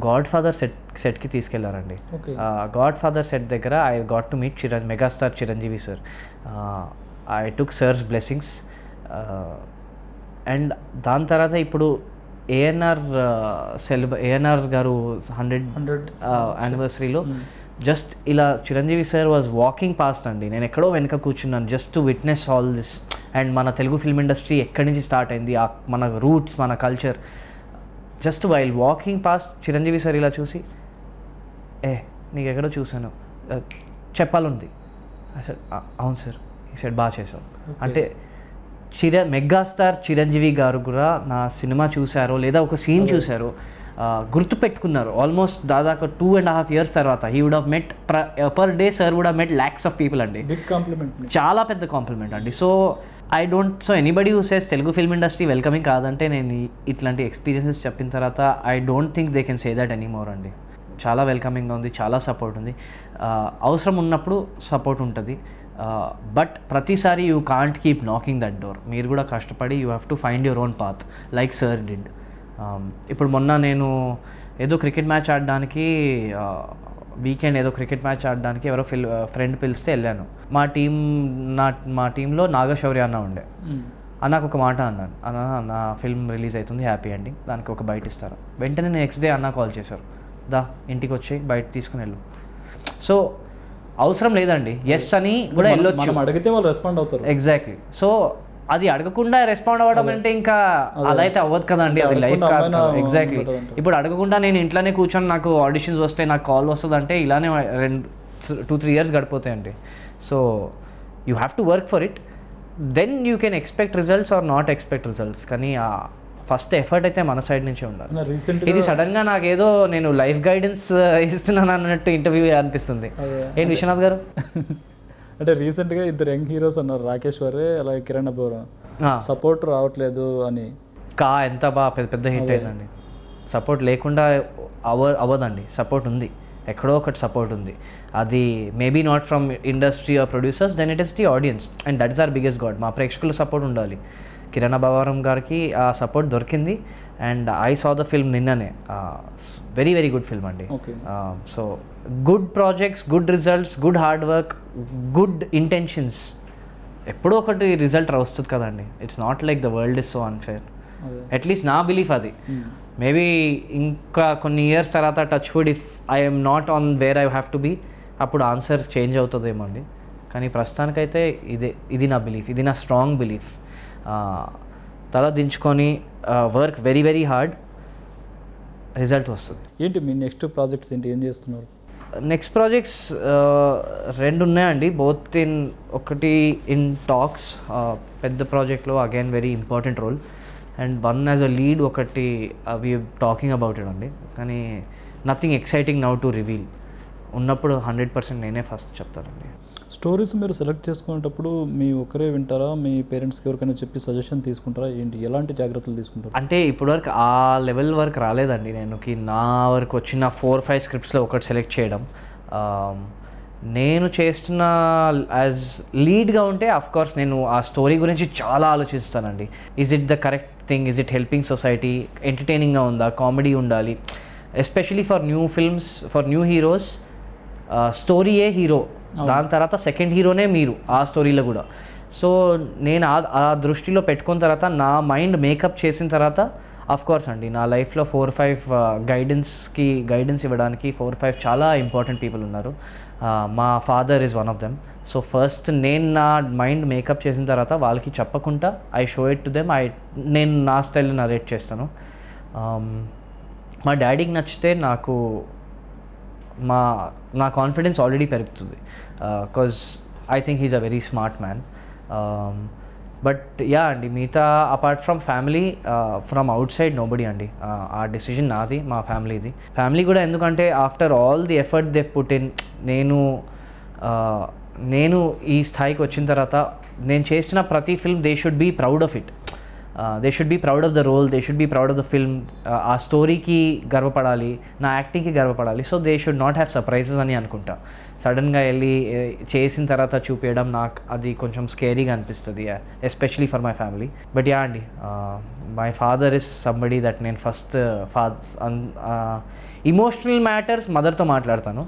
గాడ్ ఫాదర్ సెట్కి తీసుకెళ్లారండి. గాడ్ ఫాదర్ సెట్ దగ్గర I got to meet megastar Chiranjeevi sir. I took sir's blessings. And దాని తర్వాత ఇప్పుడు ఏఎన్ఆర్ గారు 100th యానివర్సరీలో జస్ట్ ఇలా Chiranjeevi sir was walking past అండి. నేను ఎక్కడో వెనక కూర్చున్నాను just to witness all this. And మన తెలుగు ఫిల్మ్ ఇండస్ట్రీ ఎక్కడి నుంచి స్టార్ట్ అయింది, మన రూట్స్, మన culture. Just while walking past Chiranjeevi sir ఇలా చూసి, నీకు ఎక్కడో చూశాను, చెప్పాలుంది. సార్ అవును సార్, ఈ సార్ బాగా చేశావు అంటే మెగాస్టార్ చిరంజీవి గారు కూడా నా సినిమా చూశారో లేదా ఒక సీన్ చూశారో గుర్తుపెట్టుకున్నారు. ఆల్మోస్ట్ దాదాపు 2.5 years తర్వాత he would have met per day sir would have met lakhs of people అండి. బిగ్ కాంప్లిమెంట్, చాలా పెద్ద కాంప్లిమెంట్ అండి. So anybody who says Telugu film industry welcoming కాదంటే నేను ఇట్లాంటి ఎక్స్పీరియన్సెస్ చెప్పిన తర్వాత I don't think they can say that anymore అండి. చాలా వెల్కమింగ్గా ఉంది, చాలా సపోర్ట్ ఉంది. అవసరం ఉన్నప్పుడు సపోర్ట్ ఉంటుంది, బట్ ప్రతిసారి you can't keep knocking that door. మీరు కూడా కష్టపడి you have to find your own path like sir did. ఇప్పుడు మొన్న నేను ఏదో క్రికెట్ మ్యాచ్ ఆడడానికి వీకెండ్ ఏదో క్రికెట్ మ్యాచ్ ఆడడానికి ఎవరో ఫ్రెండ్ పిలిస్తే వెళ్ళాను. మా టీంలో నాగశౌర్య అన్న ఉండే. అన్నకు ఒక మాట అన్నాను, అన్న నా ఫిల్మ్ రిలీజ్ అవుతుంది, హ్యాపీ అండి, దానికి ఒక బయట ఇస్తారు. వెంటనే నెక్స్ట్ డే అన్న కాల్ చేశారు, దా ఇంటికి వచ్చి బయట తీసుకుని వెళ్ళు. సో అవసరం లేదండి, ఎస్ అని కూడా వెళ్ళొచ్చు, అడిగితే వాళ్ళు రెస్పాండ్ అవుతారు. ఎగ్జాక్ట్లీ. సో అది అడగకుండా రెస్పాండ్ అవ్వడం అంటే ఇంకా అలా అయితే అవ్వదు కదండి, అది లైఫ్ కాదు. ఎగ్జాక్ట్లీ. ఇప్పుడు అడగకుండా నేను ఇంట్లోనే కూర్చొని నాకు ఆడిషన్స్ వస్తాయి, నాకు కాల్ వస్తుంది అంటే ఇలానే 2-3 years గడిపోతాయండి. So you have to work for it, then you can expect results or not expect results. కానీ ఆ ఫస్ట్ ఎఫర్ట్ అయితే మన సైడ్ నుంచే ఉండాలి. రీసెంట్గా ఇది సడన్గా నాకేదో నేను లైఫ్ గైడెన్స్ ఇస్తున్నాను అన్నట్టు ఇంటర్వ్యూ అనిపిస్తుంది. ఏంటి విశ్వనాథ్ గారు? అంటే రీసెంట్గా ఇద్దరు యంగ్ హీరోస్ అన్నారు, రాకేష్ వరే అలాగే కిరణ్ అబ్బవరం, సపోర్ట్ రావట్లేదు అని. ఎంత బాగా పెద్ద పెద్ద హిట్ అయిందండి. సపోర్ట్ లేకుండా అవ్వదండి, సపోర్ట్ ఉంది, ఎక్కడో ఒకటి సపోర్ట్ ఉంది. అది maybe not from industry or producers, then it is the audience, and that is our biggest god. మా ప్రేక్షకుల సపోర్ట్ ఉండాలి. కిరణ్ అబ్బవరం గారికి ఆ సపోర్ట్ దొరికింది, and I saw the film నిన్ననే. వెరీ వెరీ గుడ్ ఫిల్మ్ అండి. So good projects, good results, good hard work, good intentions, ఎప్పుడో ఒకటి రిజల్ట్ వస్తుంది కదండి. It's not like the world is so unfair. At least నా బిలీఫ్ అది. Maybe ఇంకా కొన్ని ఇయర్స్ తర్వాత touch wood, if I'm not on where I have to be, అప్పుడు ఆన్సర్ చేంజ్ అవుతుందేమో అండి. కానీ ప్రస్తుతానికైతే ఇది నా బిలీఫ్, ఇది నా స్ట్రాంగ్ బిలీఫ్. తల దించుకొని work very very hard, result వస్తుంది. ఏంటి మీ నెక్స్ట్ ప్రాజెక్ట్స్ ఏంటి, ఏం చేస్తున్నారు? నెక్స్ట్ ప్రాజెక్ట్స్ 2 ఉన్నాయండి, బోత్ ఒకటి ఇన్ టాక్స్, పెద్ద ప్రాజెక్ట్లో again very important role, and one as a lead ఒకటి వీ టాకింగ్ అబౌట్ ఇట్ అండి. కానీ nothing exciting now to reveal. ఉన్నప్పుడు 100% నేనే ఫస్ట్ చెప్తానండి. స్టోరీస్ మీరు సెలెక్ట్ చేసుకునేటప్పుడు మీ ఒకరే వింటారా, మీ పేరెంట్స్కి ఎవరికైనా చెప్పి సజెషన్ తీసుకుంటారా, ఏంటి ఎలాంటి జాగ్రత్తలు తీసుకుంటారు? అంటే ఇప్పటివరకు ఆ లెవెల్ వరకు రాలేదండి నేనుకి. నా వరకు వచ్చిన 4-5 స్క్రిప్ట్స్లో ఒకటి సెలెక్ట్ చేయడం. నేను చేస్తున్న యాజ్ లీడ్గా ఉంటే అఫ్కోర్స్ నేను ఆ స్టోరీ గురించి చాలా ఆలోచిస్తానండి. Is it the correct thing, is it helping society, ఎంటర్టైనింగ్గా ఉందా, కామెడీ ఉండాలి. Especially for new films, for new heroes, స్టోరీయే హీరో, దాని తర్వాత సెకండ్ హీరోనే మీరు ఆ స్టోరీలో కూడా. సో నేను ఆ దృష్టిలో పెట్టుకున్న తర్వాత, నా మైండ్ మేకప్ చేసిన తర్వాత, కోర్స్ అండి నా లైఫ్లో 4-5 గైడెన్స్ ఇవ్వడానికి 4-5 చాలా ఇంపార్టెంట్ పీపుల్ ఉన్నారు. మా father is one of them. So first నేను నా మైండ్ మేకప్ చేసిన తర్వాత వాళ్ళకి చెప్పకుండా I show it to them. నేను నా స్టైల్లో నరేట్ చేస్తాను. మా డాడీకి నచ్చితే నా కాన్ఫిడెన్స్ ఆల్రెడీ పెరుగుతుంది, because I think he's a very smart man. But yeah అండి, మిగతా apart from family, from out side nobody అండి. ఆ డెసిజన్ నాది, మా ఫ్యామిలీది. ఫ్యామిలీ కూడా ఎందుకంటే after all the effort they put in, నేను ఈ స్థాయికి వచ్చిన తర్వాత నేను చేసిన ప్రతి film they should be proud of it. They should be proud of the role, they should be proud of the film. ఆ స్టోరీకి గర్వపడాలి, నా యాక్టింగ్కి గర్వపడాలి. So they should not have surprises అని అనుకుంటా. సడన్గా వెళ్ళి చేసిన తర్వాత చూపించడం నాకు అది కొంచెం స్కేరీగా అనిపిస్తుంది, especially for my family. But yeah అండి, my father is somebody that నేను ఫస్ట్ ఇమోషనల్ మ్యాటర్స్ మదర్తో మాట్లాడతాను,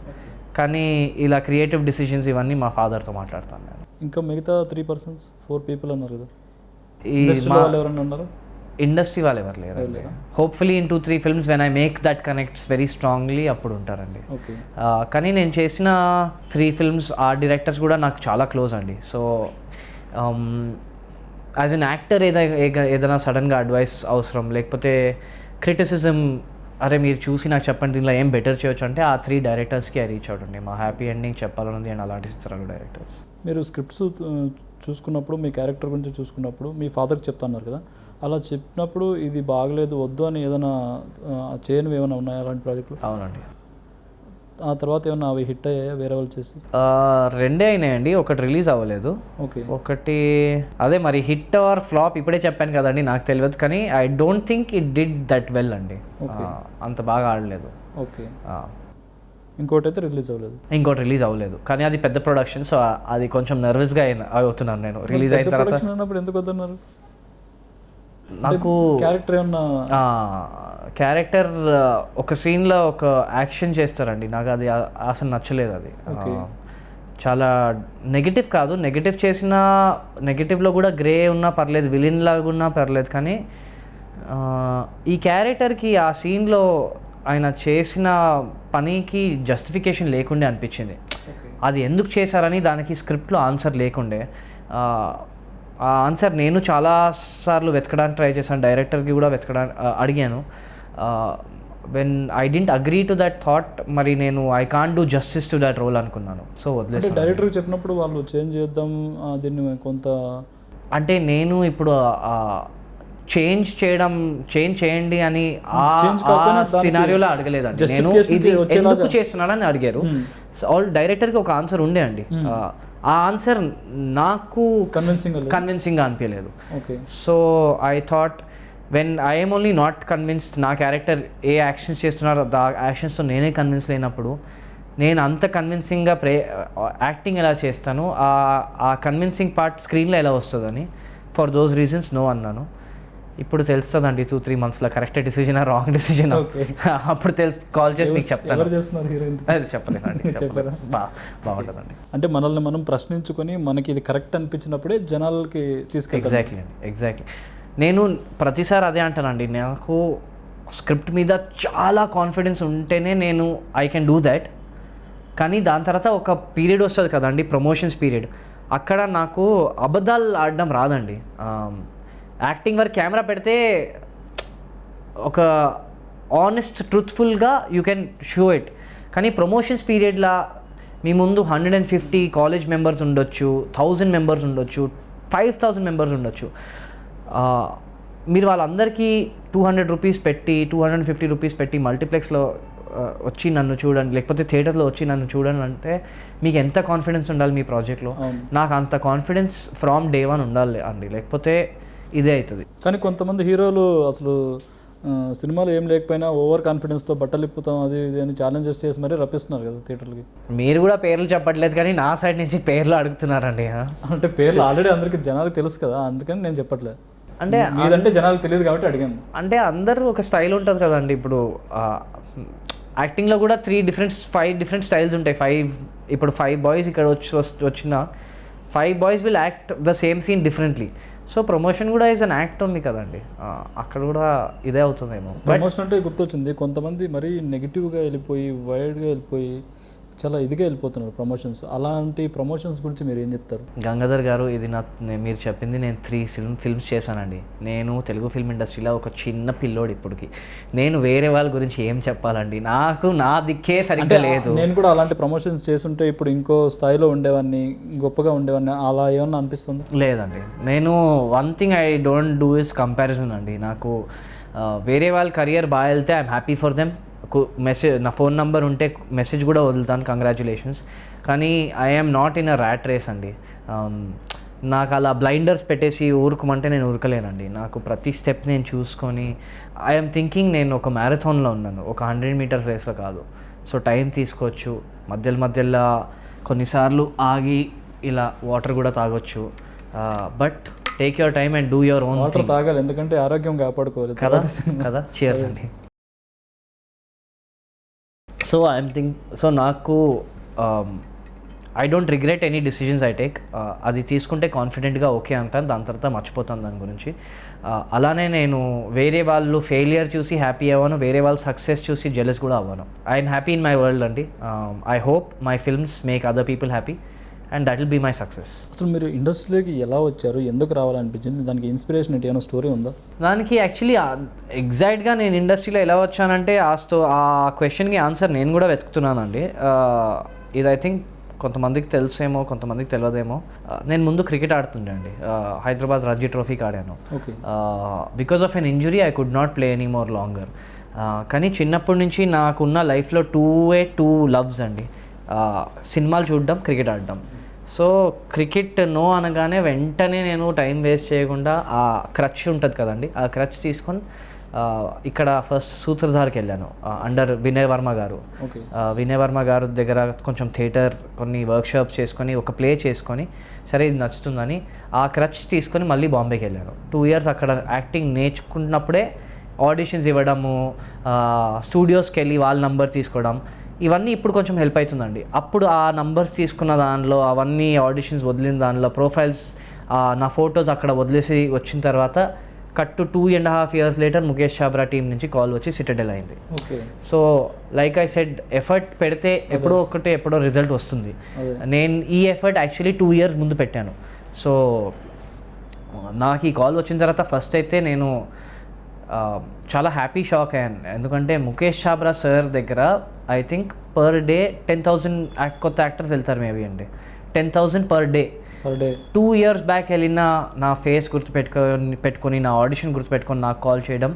కానీ ఇలా క్రియేటివ్ డిసిషన్స్ ఇవన్నీ మా ఫాదర్తో మాట్లాడతాను నేను. ఇంకా మిగతా 3 persons 4 people అన్నారు కదా, ఎవరన్నా ఉన్నారు? ఇండస్ట్రీ వాళ్ళు ఎవరు లేరు. Hopefully in 2-3 films when I make that connects very strongly అప్పుడు ఉంటారండి. కానీ నేను చేసిన 3 films ఆ డైరెక్టర్స్ కూడా నాకు చాలా క్లోజ్ అండి. సో యాజ్ అన్ యాక్టర్ ఏదైనా సడన్గా అడ్వైస్ అవసరం, లేకపోతే క్రిటిసిజం, అరే మీరు చూసి నాకు చెప్పండి దీనిలో ఏం బెటర్ చేయొచ్చు అంటే, ఆ 3 డైరెక్టర్స్కి ఐ రీచ్ అవుట్ అండి. మా హ్యాపీ ఎండింగ్ చెప్పాలన్నది అండ్ అలాంటి చిత్రాలు డైరెక్టర్స్. మీరు స్క్రిప్ట్స్ చూసుకున్నప్పుడు, మీ క్యారెక్టర్ గురించి చూసుకున్నప్పుడు మీ ఫాదర్కి చెప్తున్నారు కదా, అలా చెప్పినప్పుడు ఇది బాగలేదు వద్దు అని ఏదైనా చేయనివి ఏమైనా ఉన్నాయా అలాంటి ప్రాజెక్టులు? అవునండి. ఆ తర్వాత ఏమైనా అవి హిట్ అయ్యాయా వేరే వాళ్ళు చేసి? 2 అయినాయండి, ఒకటి రిలీజ్ అవ్వలేదు. ఓకే. ఒకటి అదే మరి హిట్ ఆర్ ఫ్లాప్ ఇప్పుడే చెప్పాను కదండి, నాకు తెలియదు. కానీ I don't think it did that well అండి. అంత బాగా ఆడలేదు. ఓకే. ఇంకోటి అయితే రిలీజ్ అవ్వలేదు. ఇంకోటి రిలీజ్ అవ్వలేదు, కానీ అది పెద్ద ప్రొడక్షన్. సో అది కొంచెం నర్వస్గా అవుతున్నాను నేను. రిలీజ్ అయిన తర్వాత ఎందుకు వద్దన్నారు? నాకు క్యారెక్టర్ ఒక సీన్లో ఒక యాక్షన్ చేస్తారండి, నాకు అది అసలు నచ్చలేదు. అది చాలా నెగిటివ్ కాదు, నెగిటివ్ చేసిన నెగిటివ్లో కూడా గ్రే ఉన్నా పర్లేదు, విలిన్ లాగా ఉన్నా పర్లేదు. కానీ ఈ క్యారెక్టర్కి ఆ సీన్లో ఆయన చేసిన పనికి జస్టిఫికేషన్ లేకుండే అనిపించింది. అది ఎందుకు చేశారని దానికి స్క్రిప్ట్లో ఆన్సర్ లేకుండే. ఆ ఆన్సర్ నేను చాలాసార్లు వెతకడానికి ట్రై చేశాను, డైరెక్టర్కి కూడా అడిగాను. When I didn't agree to that thought, మరి నేను I can't do justice to that role అనుకున్నాను. సో అంటే వదిలేసాను. డైరెక్టర్కి చెప్పినప్పుడు వాళ్ళు చేంజ్ చేద్దాం దీన్ని కొంత అంటే నేను ఇప్పుడు చేంజ్ చేయండి అని Change కాకపోయినా దానికి సినారియోలో అడగలేదండి. నేను justification ఇది కి వచ్చేలాగా- ఎందుకు చేస్తున్నాడని అడిగారు. ఆల్ డైరెక్టర్కి ఒక ఆన్సర్ ఉండే అండి. ఆ ఆన్సర్ నాకు కన్విన్సింగ్గా అనిపించలేదు. Okay. So I thought when I'm only not convinced, నా క్యారెక్టర్ ఏ యాక్షన్స్ చేస్తున్నారో ఆ యాక్షన్స్తో నేనే కన్విన్స్ లేనప్పుడు నేను అంత కన్విన్సింగ్గా యాక్టింగ్ ఎలా చేస్తాను, ఆ కన్విన్సింగ్ పార్ట్ స్క్రీన్లో ఎలా వస్తుందని, ఫర్ దోస్ రీజన్స్ నో అన్నాను. ఇప్పుడు తెలుస్తుందండి 2-3 monthsలో కరెక్ట్ డిసిజనా రాంగ్ డిసిజనా, అప్పుడు కాల్ చేసి నీకు చెప్తాను. అది చెప్పలేదండి. బాగుంటుందండి. అంటే మనల్ని మనం ప్రశ్నించుకొని మనకి ఇది కరెక్ట్ అనిపించినప్పుడే జనాలకి తీసుకెళ్తాం. ఎగ్జాక్ట్లీ. నేను ప్రతిసారి అదే అంటానండి, నాకు స్క్రిప్ట్ మీద చాలా కాన్ఫిడెన్స్ ఉంటేనే నేను ఐ కెన్ డూ దాట్. కానీ దాని తర్వాత ఒక పీరియడ్ వస్తుంది కదండి, ప్రమోషన్స్ పీరియడ్, అక్కడ నాకు అబద్ధాలు ఆడడం రాదండి. యాక్టింగ్ వరకు కెమెరా పెడితే ఒక ఆనెస్ట్ ట్రూత్ఫుల్గా యూ కెన్ షో ఇట్. కానీ ప్రమోషన్స్ పీరియడ్లో మీ ముందు 150 కాలేజ్ మెంబర్స్ ఉండొచ్చు, 1000 మెంబర్స్ ఉండొచ్చు, 5000 మెంబర్స్ ఉండొచ్చు. మీరు వాళ్ళందరికీ 200 రూపీస్ పెట్టి 250 రూపీస్ పెట్టి మల్టీప్లెక్స్లో వచ్చి నన్ను చూడండి, లేకపోతే థియేటర్లో వచ్చి నన్ను చూడండి అంటే మీకు ఎంత కాన్ఫిడెన్స్ ఉండాలి మీ ప్రాజెక్ట్లో. నాకు అంత కాన్ఫిడెన్స్ ఫ్రమ్ డే 1 ఉండాలి అండి, లేకపోతే ఇదే అవుతుంది. కానీ కొంతమంది హీరోలు అసలు సినిమాలో ఏం లేకపోయినా ఓవర్ కాన్ఫిడెన్స్తో బట్టలు ఇప్పుతాం అది ఇది అని ఛాలెంజెస్ చేసి మరీ రప్పిస్తున్నారు కదా థియేటర్లకి. మీరు కూడా పేర్లు చెప్పట్లేదు కానీ నా సైడ్ నుంచి పేర్లు అడుగుతున్నారండి. అంటే పేర్లు ఆల్రెడీ అందరికి జనాలకు తెలుసు కదా, అందుకని నేను చెప్పట్లేదు. అంటే మీదంటే జనాలకు తెలియదు కాబట్టి అడిగాను. అంటే అందరూ ఒక స్టైల్ ఉంటుంది కదండి. ఇప్పుడు యాక్టింగ్లో కూడా 5 డిఫరెంట్ స్టైల్స్ ఉంటాయి. ఇప్పుడు 5 బాయ్స్ ఇక్కడ వచ్చిన 5 boys will act the same scene differently. So promotion కూడా ఈజ్ అన్ యాక్ట్ ఉంది కదండి, అక్కడ కూడా ఇదే అవుతుందేమో. ప్రమోషన్ అంటే గుర్తొచ్చింది, కొంతమంది మరీ నెగిటివ్గా వెళ్ళిపోయి వైడ్గా వెళ్ళిపోయి చాలా ఇదిగా వెళ్ళిపోతున్నారు ప్రమోషన్స్. అలాంటి ప్రమోషన్స్ గురించి మీరు ఏం చెప్తారు? గంగాధర్ గారు, ఇది మీరు చెప్పింది, నేను 3 ఫిల్మ్స్ చేశానండి. నేను తెలుగు ఫిల్మ్ ఇండస్ట్రీలో ఒక చిన్న పిల్లోడు. ఇప్పటికి నేను వేరే వాళ్ళ గురించి ఏం చెప్పాలండి, నాకు నా దిక్కే సరిగ్గా లేదు. నేను కూడా అలాంటి ప్రమోషన్స్ చేస్తుంటే ఇప్పుడు ఇంకో స్థాయిలో ఉండేవాడిని, గొప్పగా ఉండేవాడిని, అలా ఏమన్నా అనిపిస్తుంది? లేదండి. నేను one thing I don't do is comparison అండి. నాకు వేరే వాళ్ళ కెరియర్ బాగా వెళ్తే I'm happy for them. Message, నా ఫోన్ నెంబర్ ఉంటే మెసేజ్ కూడా వదులుతాను, కంగ్రాచులేషన్స్. కానీ I'm not in a rat race అండి. నాకు అలా బ్లైండర్స్ పెట్టేసి ఊరుకోమంటే నేను ఊరకలేనండి. నాకు ప్రతి స్టెప్ నేను చూసుకొని ఐఎమ్ థింకింగ్ నేను ఒక మ్యారథాన్లో ఉన్నాను, ఒక 100 మీటర్స్ రేస్లో కాదు. సో టైం తీసుకోవచ్చు, మధ్యలో కొన్నిసార్లు ఆగి ఇలా వాటర్ కూడా తాగొచ్చు. But take your time and do your own. Water తాగాలి, ఎందుకంటే ఆరోగ్యం కాపాడుకోవాలి కదా. cheers అండి. సో నాకు I don't regret any decisions I take. అది తీసుకుంటే కాన్ఫిడెంట్గా ఓకే అంటాను, దాని తర్వాత మర్చిపోతాను దాని గురించి. అలానే నేను వేరే వాళ్ళు ఫెయిలియర్ చూసి హ్యాపీ అవ్వను, వేరే వాళ్ళు సక్సెస్ చూసి జెలస్ కూడా అవ్వను. I'm happy in my world అండి. I hope my films make other people happy and that will be my success. అసలు మీరు ఇండస్ట్రీలోకి ఎలా వచ్చారు, ఎందుకు రావాలనిపించింది, దానికి ఇన్స్పిరేషన్ ఏంటి, ఏమైనా స్టోరీ ఉందా? దానికి యాక్చువల్లీ ఎగ్జాక్ట్గా నేను ఇండస్ట్రీలో ఎలా వచ్చానంటే ఆ క్వశ్చన్కి ఆన్సర్ నేను కూడా వెతుకుతున్నానండి. ఇది ఐ థింక్ కొంతమందికి తెలుసేమో, కొంతమందికి తెలియదేమో. నేను ముందు క్రికెట్ ఆడుతుండే అండి, హైదరాబాద్ రంజీ ట్రోఫీకి ఆడాను. Because of an injury I could not play any more longer. కానీ చిన్నప్పటి నుంచి నాకున్న లైఫ్లో 2 లవ్స్ అండి, సినిమాలు చూడడం, క్రికెట్ ఆడడం. సో క్రికెట్ నో అనగానే వెంటనే నేను టైం వేస్ట్ చేయకుండా ఆ క్రచ్ ఉంటుంది కదండి, ఆ క్రచ్ తీసుకొని ఇక్కడ ఫస్ట్ సూత్రధార్కి వెళ్ళాను, అండర్ వినయ్ వర్మ గారు. వినయ్ వర్మ గారు దగ్గర కొంచెం థియేటర్ కొన్ని వర్క్షాప్స్ చేసుకొని ఒక ప్లే చేసుకొని సరే ఇది నచ్చుతుందని ఆ క్రచ్ తీసుకొని మళ్ళీ బాంబేకి వెళ్ళాను. 2 years అక్కడ యాక్టింగ్ నేర్చుకున్నప్పుడే ఆడిషన్స్ ఇవ్వడము, స్టూడియోస్కి వెళ్ళి వాళ్ళ నంబర్ తీసుకోవడం, ఇవన్నీ ఇప్పుడు కొంచెం హెల్ప్ అవుతుందండి. అప్పుడు ఆ నంబర్స్ తీసుకున్న దానిలో, అవన్నీ ఆడిషన్స్ వదిలిన దానిలో, ప్రొఫైల్స్ నా ఫొటోస్ అక్కడ వదిలేసి వచ్చిన తర్వాత cut to 2.5 years later Mukesh Chhabra team నుంచి కాల్ వచ్చి సిటడెల్ అయింది. So like I said, effort పెడితే ఎప్పుడో రిజల్ట్ వస్తుంది. నేను ఈ ఎఫర్ట్ యాక్చువల్లీ 2 years ముందు పెట్టాను. సో నాకు ఈ కాల్ వచ్చిన తర్వాత ఫస్ట్ అయితే నేను చాలా హ్యాపీ షాక్ అయ్యాను. ఎందుకంటే ముఖేష్ చాబ్రా సార్ దగ్గర ఐ థింక్ పర్ డే 10,000 కొత్త యాక్టర్స్ వెళ్తారు మేబీ అండి. 10,000 పర్ డే. 2 years బ్యాక్ వెళ్ళిన నా ఫేస్ పెట్టుకొని నా ఆడిషన్ గుర్తుపెట్టుకొని నాకు కాల్ చేయడం,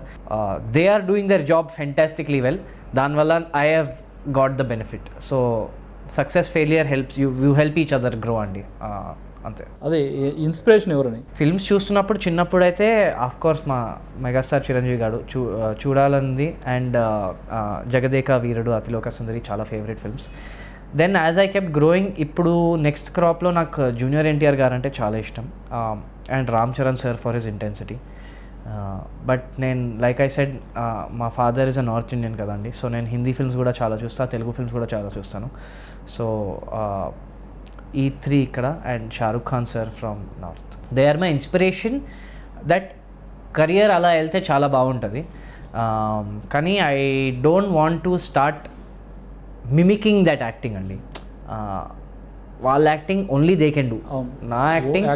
they are doing their job fantastically well. దానివల్ల I have got the benefit. So success failure helps you help each other grow అండి, అంతే. అదే ఇన్స్పిరేషన్ ఎవరని? ఫిల్మ్స్ చూస్తున్నప్పుడు చిన్నప్పుడు అయితే ఆఫ్కోర్స్ మా మెగాస్టార్ చిరంజీవి గారు చూడాలంది అండ్ జగదేక వీరుడు అతిలోక సుందరి చాలా favourite films. Then as I kept growing, ఇప్పుడు నెక్స్ట్ క్రాప్లో నాకు జూనియర్ ఎన్టీఆర్ గారు అంటే చాలా ఇష్టం, and Ram Charan sir for his intensity. But నేను లైక్ ఐ సెడ్ మా father is a north Indian కదండి, సో నేను హిందీ ఫిల్మ్స్ కూడా చాలా చూస్తాను, తెలుగు ఫిల్మ్స్ కూడా చాలా చూస్తాను. సో ఈ 3 ఇక్కడ and Shahrukh Khan sir from north, they are my inspiration. That career అలా వెళ్తే చాలా బాగుంటుంది, కానీ I don't want to start mimicking that acting అండి. వాళ్ళ acting only they can do. నా యాక్టింగ్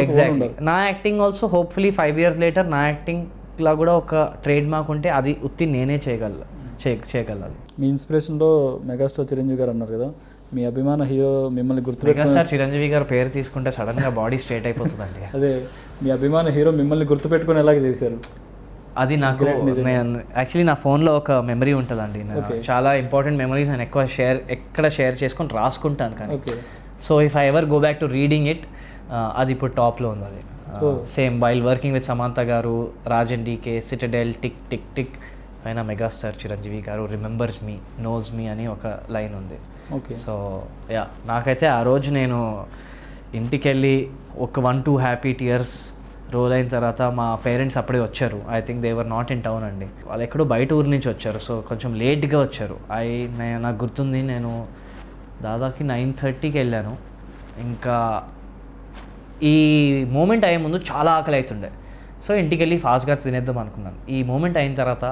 ఎగ్జాక్ట్లీ, నా acting also hopefully 5 years later నా యాక్టింగ్లా కూడా ఒక ట్రేడ్ మార్క్ ఉంటే అది ఉత్తి నేనే చేయగలగాలి. మీ ఇన్స్పిరేషన్లో మెగాస్టార్ చిరంజీవి గారు అన్నారు కదా, మీ అభిమాన హీరో మిమ్మల్ని మెగాస్టార్ చిరంజీవి గారు పేరు తీసుకుంటే సడన్గా బాడీ స్ట్రేట్ అయిపోతుందండి. అదే మీ అభిమాన హీరో మిమ్మల్ని గుర్తుపెట్టుకుని ఎలాగ చేశారు? అది నాకు యాక్చువల్లీ నా ఫోన్లో ఒక మెమరీ ఉంటుందండి, చాలా ఇంపార్టెంట్ మెమరీస్ నేను ఎక్కడ షేర్ చేసుకొని రాసుకుంటాను. కానీ so if I ever go back to reading it, అది ఇప్పుడు టాప్లో ఉంది. అది same while working with Samantha garu, Raj and DK, Citadel, tick tick tick పైన మెగాస్టార్ చిరంజీవి గారు రిమెంబర్స్ మీ, నోస్ మీ అని ఒక లైన్ ఉంది. సో యా, నాకైతే ఆ రోజు నేను ఇంటికి వెళ్ళి ఒక 1-2 హ్యాపీ టీయర్స్ రోల్ అయిన తర్వాత మా పేరెంట్స్ అప్పుడే వచ్చారు. I think they were not in town అండి, వాళ్ళు ఎక్కడో బయట ఊరి నుంచి వచ్చారు, సో కొంచెం లేట్గా వచ్చారు. నాకు గుర్తుంది, నేను దాదాపు 9:30కి వెళ్ళాను. ఇంకా ఈ మూమెంట్ అయ్యే ముందు చాలా ఆకలి అవుతుండే, సో ఇంటికి వెళ్ళి ఫాస్ట్గా తినేద్దాం అనుకున్నాను. ఈ మూమెంట్ అయిన తర్వాత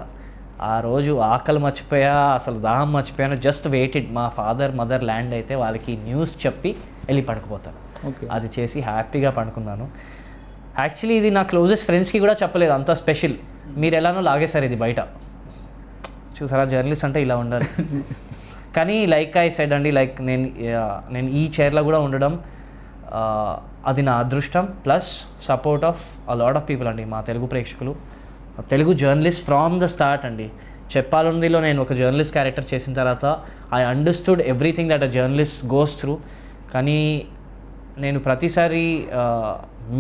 ఆ రోజు ఆకలి మర్చిపోయా, అసలు దాహం మర్చిపోయాను. జస్ట్ వెయిటెడ్ మా ఫాదర్ మదర్ ల్యాండ్ అయితే వాళ్ళకి న్యూస్ చెప్పి వెళ్ళి పడుకుపోతాను. అది చేసి హ్యాపీగా పడుకున్నాను. యాక్చువల్లీ ఇది నా క్లోజెస్ట్ ఫ్రెండ్స్కి కూడా చెప్పలేదు, అంత స్పెషల్. మీరు ఎలానో లాగేశారు ఇది బయట, చూసారా జర్నలిస్ట్ అంటే ఇలా ఉండాలి. కానీ లైక్ ఐ సెడ్ అండి, లైక్ నేను ఈ చైర్లో కూడా ఉండడం అది నా అదృష్టం, plus support of a lot of people అండి. మా తెలుగు ప్రేక్షకులు, Telugu journalist from the start అండి. చెప్పాలందిలో నేను ఒక జర్నలిస్ట్ క్యారెక్టర్ చేసిన తర్వాత I understood everything that a journalist goes through. కానీ నేను ప్రతిసారి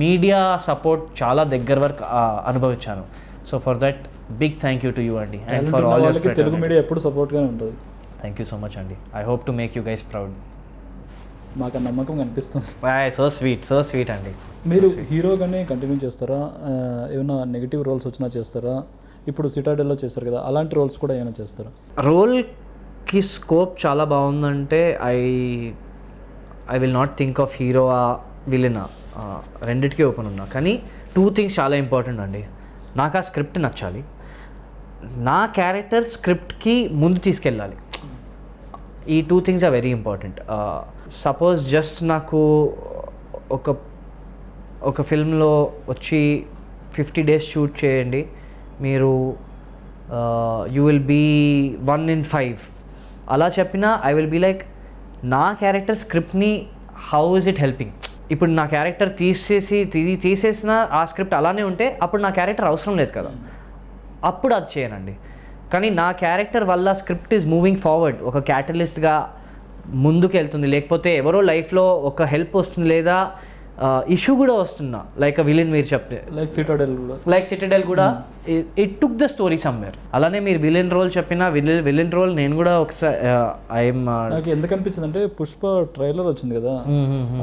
మీడియా సపోర్ట్ చాలా దగ్గర వరకు అనుభవించాను. So for that big thank you to you అండి, and for all your support. Telugu media ఎప్పుడు సపోర్ట్గానే ఉంటుంది. థ్యాంక్ యూ సో మచ్ అండి. I hope to make you guys proud. మాకు నమ్మకం కనిపిస్తుంది. సో స్వీట్ అండి. మీరు హీరోగానే కంటిన్యూ చేస్తారా? ఏమైనా నెగిటివ్ రోల్స్ వచ్చినా చేస్తారా? ఇప్పుడు సిటాడెల్లో చేస్తారు కదా, అలాంటి రోల్స్ కూడా ఏమైనా చేస్తారా? రోల్కి స్కోప్ చాలా బాగుందంటే I will not think of hero విలనా, రెండిటికి ఓపెన్ ఉన్నా. కానీ 2 things చాలా ఇంపార్టెంట్ అండి. నాకు ఆ స్క్రిప్ట్ నచ్చాలి, నా క్యారెక్టర్ స్క్రిప్ట్కి ముందు తీసుకెళ్ళాలి. ఈ 2 things are very important. Suppose just నాకు ఒక ఫిల్మ్లో వచ్చి 50 days షూట్ చేయండి, మీరు యూ విల్ బీ 1 in 5 అలా చెప్పినా ఐ విల్ బీ లైక్, నా క్యారెక్టర్ స్క్రిప్ట్ని హౌ ఇస్ ఇట్ హెల్పింగ్? ఇప్పుడు నా క్యారెక్టర్ తీసేసిన ఆ స్క్రిప్ట్ అలానే ఉంటే అప్పుడు నా క్యారెక్టర్ అవసరం లేదు కదా, అప్పుడు అది చేయనండి. కానీ నా క్యారెక్టర్ వల్ల స్క్రిప్ట్ ఈజ్ మూవింగ్ ఫార్వర్డ్, ఒక క్యాటలిస్ట్గా ముందుకు వెళ్తుంది, లేకపోతే ఎవరో లైఫ్లో ఒక హెల్ప్ వస్తుంది, లేదా ఇష్యూ కూడా వస్తున్నా, లైక్ అ విలన్. మీరు చెప్తే లైక్ సిటడెల్ కూడా it took the story somewhere. అలానే మీరు విలన్ రోల్ చెప్పిన విలన్ రోల్ నేను కూడా ఒకసారి నాకు ఎందుకు అనిపించింది అంటే, పుష్ప ట్రైలర్ వచ్చింది కదా,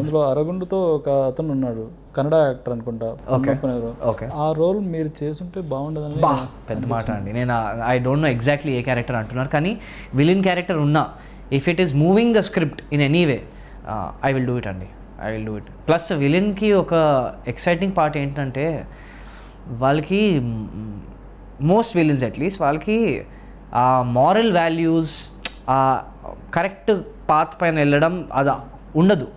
అందులో అరగుండుతో ఒక అతను ఉన్నాడు, కన్నడ యాక్టర్ అనుకుంటా, ఆ రోల్ మీరు చేసుంటే బాగుండదని. పెద్ద మాట అండి. నేను I don't know exactly A character అంటున్నారు, కానీ విలన్ క్యారెక్టర్ ఉన్నా, if it is moving the script in any way, I will do it అండి. ప్లస్ విలన్కి ఒక ఎక్సైటింగ్ పార్ట్ ఏంటంటే, వాళ్ళకి మోస్ట్ విలన్స్ అట్లీస్ట్ వాళ్ళకి ఆ మారల్ వాల్యూస్, ఆ కరెక్ట్ పాత్ పైన వెళ్ళడం అది ఉండదు.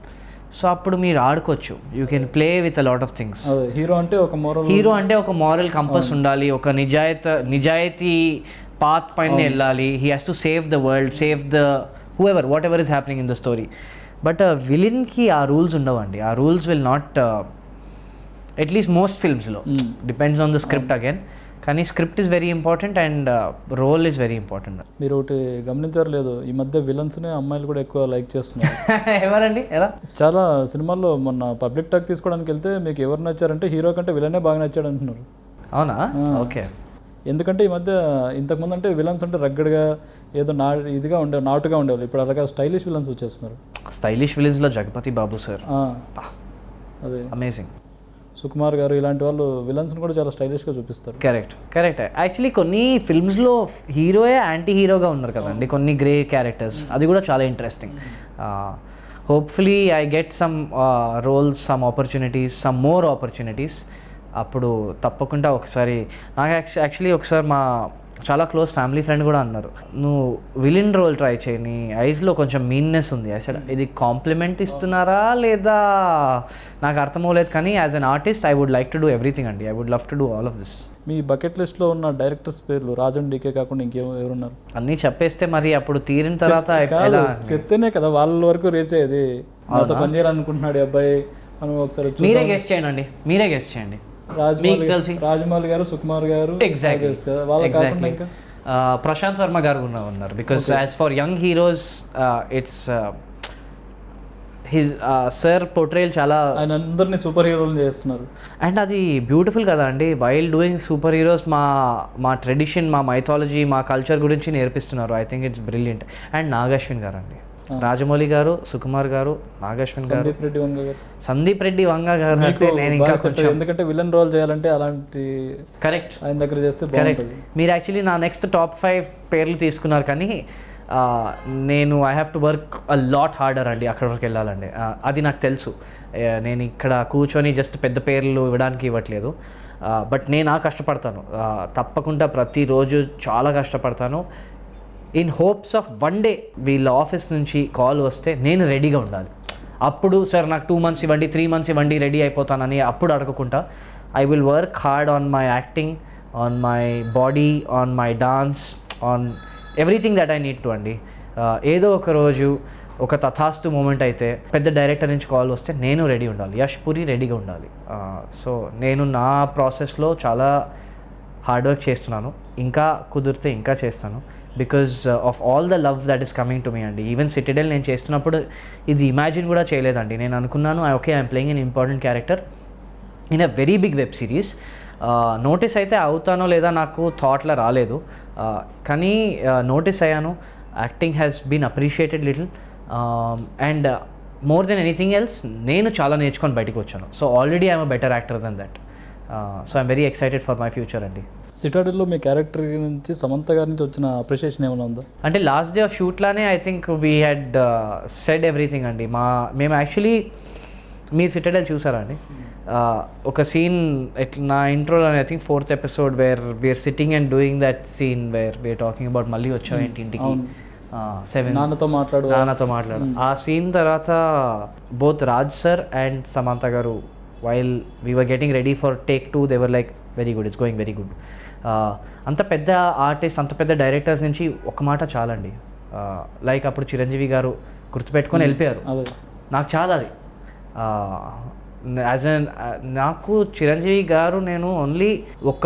సో అప్పుడు మీరు ఆడుకోవచ్చు, you can play with a lot of things. అదే హీరో అంటే ఒక మోరల్, హీరో అంటే ఒక మారల్ కంపస్ ఉండాలి, ఒక నిజాయితీ పాత్ పైన వెళ్ళాలి. He has to save the world, save the whatever is happening in the story. But విలన్కి ఆ రూల్స్ ఉండవండి. ఆ rules will not, at least most ఫిల్మ్స్లో, depends on the script again. కానీ script is very important and role is very important. మీరు ఒకటి గమనించారు లేదు, ఈ మధ్య విలన్స్నే అమ్మాయిలు కూడా ఎక్కువ లైక్ చేస్తున్నారు. ఎవరండి ఎలా? చాలా సినిమాల్లో మొన్న పబ్లిక్ టాక్ తీసుకోవడానికి వెళ్తే మీకు ఎవరు నచ్చారంటే హీరో కంటే విలనే బాగా నచ్చాడు అంటున్నారు. అవునా? ఓకే. ఎందుకంటే ఈ మధ్య ఇంతకుముందు అంటే విలన్స్ అంటే రగ్గడ్గా ఏదో ఇదిగా నాటుగా ఉండేవాళ్ళు. ఇప్పుడు అలాగే స్టైలిష్ విలన్స్ వచ్చేస్తున్నారు. స్టైలిష్ విలన్స్లో జగపతి బాబు సార్, అదే అమేజింగ్. సుకుమార్ గారు ఇలాంటి వాళ్ళు విలన్స్ని కూడా చాలా స్టైలిష్గా చూపిస్తారు. కరెక్ట్. యాక్చువల్లీ కొన్ని ఫిల్మ్స్లో హీరోయే యాంటీ హీరోగా ఉన్నారు కదండి, కొన్ని గ్రే క్యారెక్టర్స్. అది కూడా చాలా interesting. Hopefully I get some roles, some opportunities, some more opportunities. అప్పుడు తప్పకుండా ఒకసారి నాకు యాక్చువల్లీ ఒకసారి మా చాలా క్లోజ్ ఫ్యామిలీ ఫ్రెండ్ కూడా అన్నారు, నువ్వు విలన్ రోల్ ట్రై చేయి, నీ ఐస్లో కొంచెం మీన్నెస్ ఉంది. అసలు ఇది కాంప్లిమెంట్ ఇస్తున్నారా లేదా నాకు అర్థం అవ్వలేదు. కానీ as an artist I would like to do everything అండి. I would love to do all of this. మీ బకెట్ లిస్ట్లో ఉన్న డైరెక్టర్స్ పేర్లు రాజన్ డీకే కాకుండా ఇంకెవరున్నారు? అన్నీ చెప్పేస్తే మరి అప్పుడు తీరిన తర్వాత చెప్తేనే కదా వాళ్ళ వరకు రీచ్ అయ్యేది. నాతో పని చేయాలనుకుంటున్నాడు ఈ అబ్బాయి, మనం ఒకసారి మీరే గెస్ట్ చేయండి. రాజమౌళి గారు, సుకుమార్ గారు, వాళ్ళ కాకుండా ఇంకా ప్రశాంత్ వర్మ గారు ఉన్నారు. Because as for young heroes it's his sir portrayal చాలా, ఆయన అందరినీ సూపర్ హీరోలు చేస్తున్నారు. అండ్ అది బ్యూటిఫుల్ కదా అండి. వైల్ డూయింగ్ సూపర్ హీరోస్ మా ట్రెడిషన్, మా మైథాలజీ, మా కల్చర్ గురించి నేర్పిస్తున్నారు. I think it's brilliant. And Nag Ashwin garu అండి, రాజమౌళి గారు, సుకుమార్ గారు, నాగశ్విన్ గారు, సందీప్ రెడ్డి వంగ గారు అంటే నేను ఇంకా కొంచెం, ఎందుకంటే విలన్ రోల్ చేయాలంటే అలాంటి కరెక్ట్ ఆయన దగ్గర చేస్తే బాగుంటుంది. మీరు యాక్చువల్లీ నా నెక్స్ట్ టాప్ 5 పేర్లు తీసుకున్నారు. కానీ నేను I have to work a lot harder అండి అక్కడి వరకు వెళ్ళాలండి. అది నాకు తెలుసు. నేను ఇక్కడ కూర్చొని జస్ట్ పెద్ద పేర్లు ఇవ్వట్లేదు. బట్ నేను కష్టపడతాను తప్పకుండా, ప్రతిరోజు చాలా కష్టపడతాను. In hopes of one day వీళ్ళ ఆఫీస్ నుంచి కాల్ వస్తే నేను రెడీగా ఉండాలి. అప్పుడు సార్ నాకు 2 months ఇవ్వండి, 3 months ఇవ్వండి, రెడీ అయిపోతానని అప్పుడు అడగకుండా I will work hard on my acting, on my body, on my dance, on everything that I need to అండి. ఏదో ఒక రోజు ఒక తథాస్తు మూమెంట్ అయితే పెద్ద డైరెక్టర్ నుంచి కాల్ వస్తే నేను రెడీ ఉండాలి, యష్ పూరి రెడీగా ఉండాలి. సో నేను నా ప్రాసెస్లో చాలా హార్డ్ వర్క్ చేస్తున్నాను. ఇంకా కుదిరితే ఇంకా చేస్తాను. Because of all the love that is coming to me అండి. ఈవెన్ సిటిడెల్ నేను చేస్తున్నప్పుడు ఇది ఇమాజిన్ కూడా చేయలేదండి. నేను అనుకున్నాను okay I'm playing an important character in a very big web series. Notice అయితే అవుతానో లేదా నాకు థాట్లో రాలేదు, కానీ నోటీస్ అయ్యాను. Acting has been appreciated little and more than anything else నేను చాలా నేర్చుకొని బయటకు వచ్చాను. So already I'm a better actor than that. So I'm very excited for my future అండి. సిటాడెల్లో మీ క్యారెక్టర్ నుంచి సమంత గారి నుంచి వచ్చిన అప్రిషియేషన్ ఏమైనా ఉందా? అంటే లాస్ట్ డే ఆఫ్ షూట్లానే I think we had said everything అండి. మేము యాక్చువల్లీ మీరు సిటాడెల్ చూసారా అండి? ఒక సీన్ నా ఇంట్రోలో I think 4th episode where we are sitting and doing that scene where we are talking about మళ్ళీ వచ్చాం ఏంటి ఇంటికి 7 నాన్నతో మాట్లాడు. ఆ సీన్ తర్వాత both Raj sir and Samantha garu while we were getting ready for take 2 they were like very good, it's going very good. అంత పెద్ద ఆర్టిస్ట్, అంత పెద్ద డైరెక్టర్స్ నుంచి ఒక మాట చాలండి. లైక్ అప్పుడు చిరంజీవి గారు గుర్తుపెట్టుకొని వెళ్ళిపోయారు. నాకు చాలా అది నాకు చిరంజీవి గారు నేను ఓన్లీ ఒక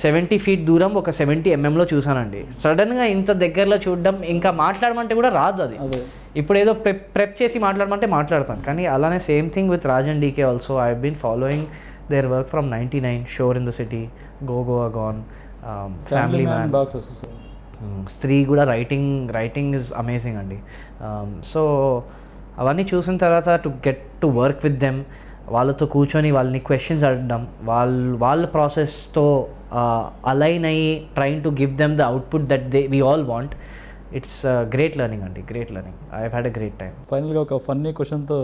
70 feet దూరం ఒక 70 mm చూసానండి. సడన్గా ఇంత దగ్గరలో చూడడం, ఇంకా మాట్లాడమంటే కూడా రాదు అది. ఇప్పుడు ఏదో ప్రెప్ చేసి మాట్లాడమంటే మాట్లాడతాను. కానీ అలానే same thing with Raj and DK also. I have been following their work from 99, Shor in the city, Goa gone, family man, Stree కూడా రైటింగ్ ఇస్ అమేజింగ్ అండి. సో అవన్నీ చూసిన తర్వాత to get to work with them, వాళ్ళతో కూర్చొని వాళ్ళని క్వశ్చన్స్ అడగడం, వాళ్ళ ప్రాసెస్తో అలైన్ అయ్యి trying to give them the output that we all want. It's great learning అండి, great learning. I have had a great time. ఫైనల్గా ఒక ఫన్నీ క్వశ్చన్తో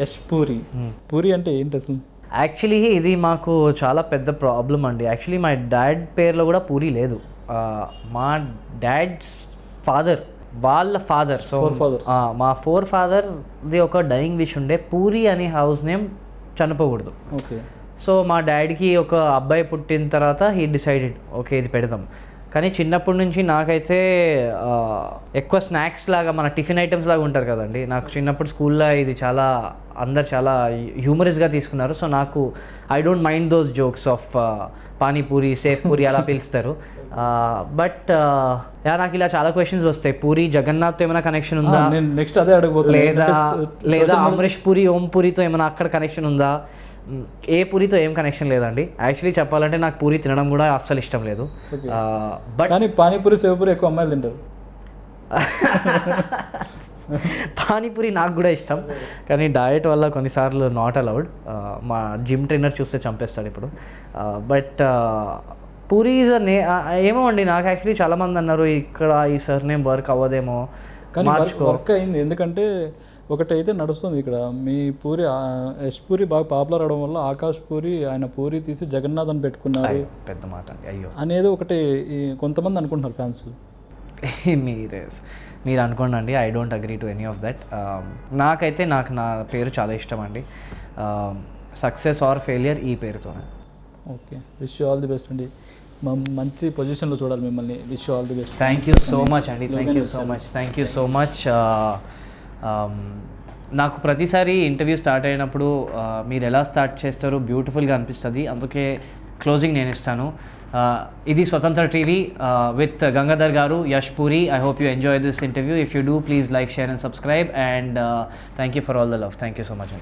యష్ పూరి అంటే ఏంటి అసలు? యాక్చువల్లీ ఇది మాకు చాలా పెద్ద ప్రాబ్లం అండి. యాక్చువల్లీ మా డాడ్ పేరులో కూడా పూరి లేదు. మా డాడ్స్ ఫాదర్ వాళ్ళ ఫాదర్, సో Forefathers. మా ఫాదర్ది ఒక డైయింగ్ విష్ ఉండే, పూరి అనే హౌస్ నేమ్ చనిపోకూడదు. ఓకే. సో మా డాడీకి ఒక అబ్బాయి పుట్టిన తర్వాత హీ డిసైడెడ్ ఓకే ఇది పెడదాం. కానీ చిన్నప్పటి నుంచి నాకైతే ఎక్కువ స్నాక్స్ లాగా మన టిఫిన్ ఐటమ్స్ లాగా ఉంటారు కదండి, నాకు చిన్నప్పుడు స్కూల్లో ఇది చాలా అందరు చాలా హ్యూమరస్గా తీసుకున్నారు. సో నాకు I don't mind those jokes of panipuri, safe puri అలా పిలుస్తారు. బట్ నాకు ఇలా చాలా క్వశ్చన్స్ వస్తాయి. పూరి జగన్నాథ్తో ఏమైనా కనెక్షన్ ఉందా, నేను నెక్స్ట్ అదే అడగబోతున్నా. లేదా అమరీష్ పూరి, ఓం పూరితో ఏమైనా అక్కడ కనెక్షన్ ఉందా? ఏ పూరితో ఏం కనెక్షన్ లేదండి. యాక్చువల్లీ చెప్పాలంటే నాకు పూరి తినడం కూడా అస్సలు ఇష్టం లేదు. బట్ కానీ పానీపూరి, సేవపూరి ఎక్కువ అమ్మాయిలు తింటారు. పానీపూరి నాకు కూడా ఇష్టం, కానీ డయట్ వల్ల కొన్నిసార్లు నాట్ అలౌడ్. మా జిమ్ ట్రైనర్ చూస్తే చంపేస్తాడు ఇప్పుడు. బట్ పూరి ఈజ్ ఏమో అండి, నాకు యాక్చువల్లీ చాలామంది అన్నారు ఇక్కడ ఈ సర్ నేమ్ వర్క్ అవ్వదేమో. కానీ వర్క్ అయింది, ఎందుకంటే ఒకటైతే నడుస్తుంది ఇక్కడ. మీ పూరి యష్ పూరి బాగా పాపులర్ అవడం వల్ల ఆకాష్ పూరి ఆయన పూరి తీసి జగన్నాథ్ అని పెట్టుకున్నారు. పెద్ద మాట అండి, అయ్యో అనేది ఒకటి కొంతమంది అనుకుంటున్నారు ఫ్యాన్స్. మీరు అనుకోండి అండి, I don't agree to any of that. నాకైతే నా పేరు చాలా ఇష్టం అండి. సక్సెస్ ఆర్ ఫెయిలియర్ ఈ పేరుతోనే. Okay, wish you all the best అండి. మంచి పొజిషన్లో చూడాలి మిమ్మల్ని. Wish you all the best. Thank you so much అండి, థ్యాంక్ యూ సో మచ్. నాకు ప్రతిసారి ఇంటర్వ్యూ స్టార్ట్ అయినప్పుడు మీరు ఎలా స్టార్ట్ చేస్తారో బ్యూటిఫుల్గా అనిపిస్తుంది, అందుకే క్లోజింగ్ నేను ఇస్తాను. ఇది స్వతంత్ర టీవీ విత్ గంగాధర్ గారు, Yash puri. I hope you enjoy this interview. If you do, please like, share and subscribe. And thank you for all the love. Thank you so much.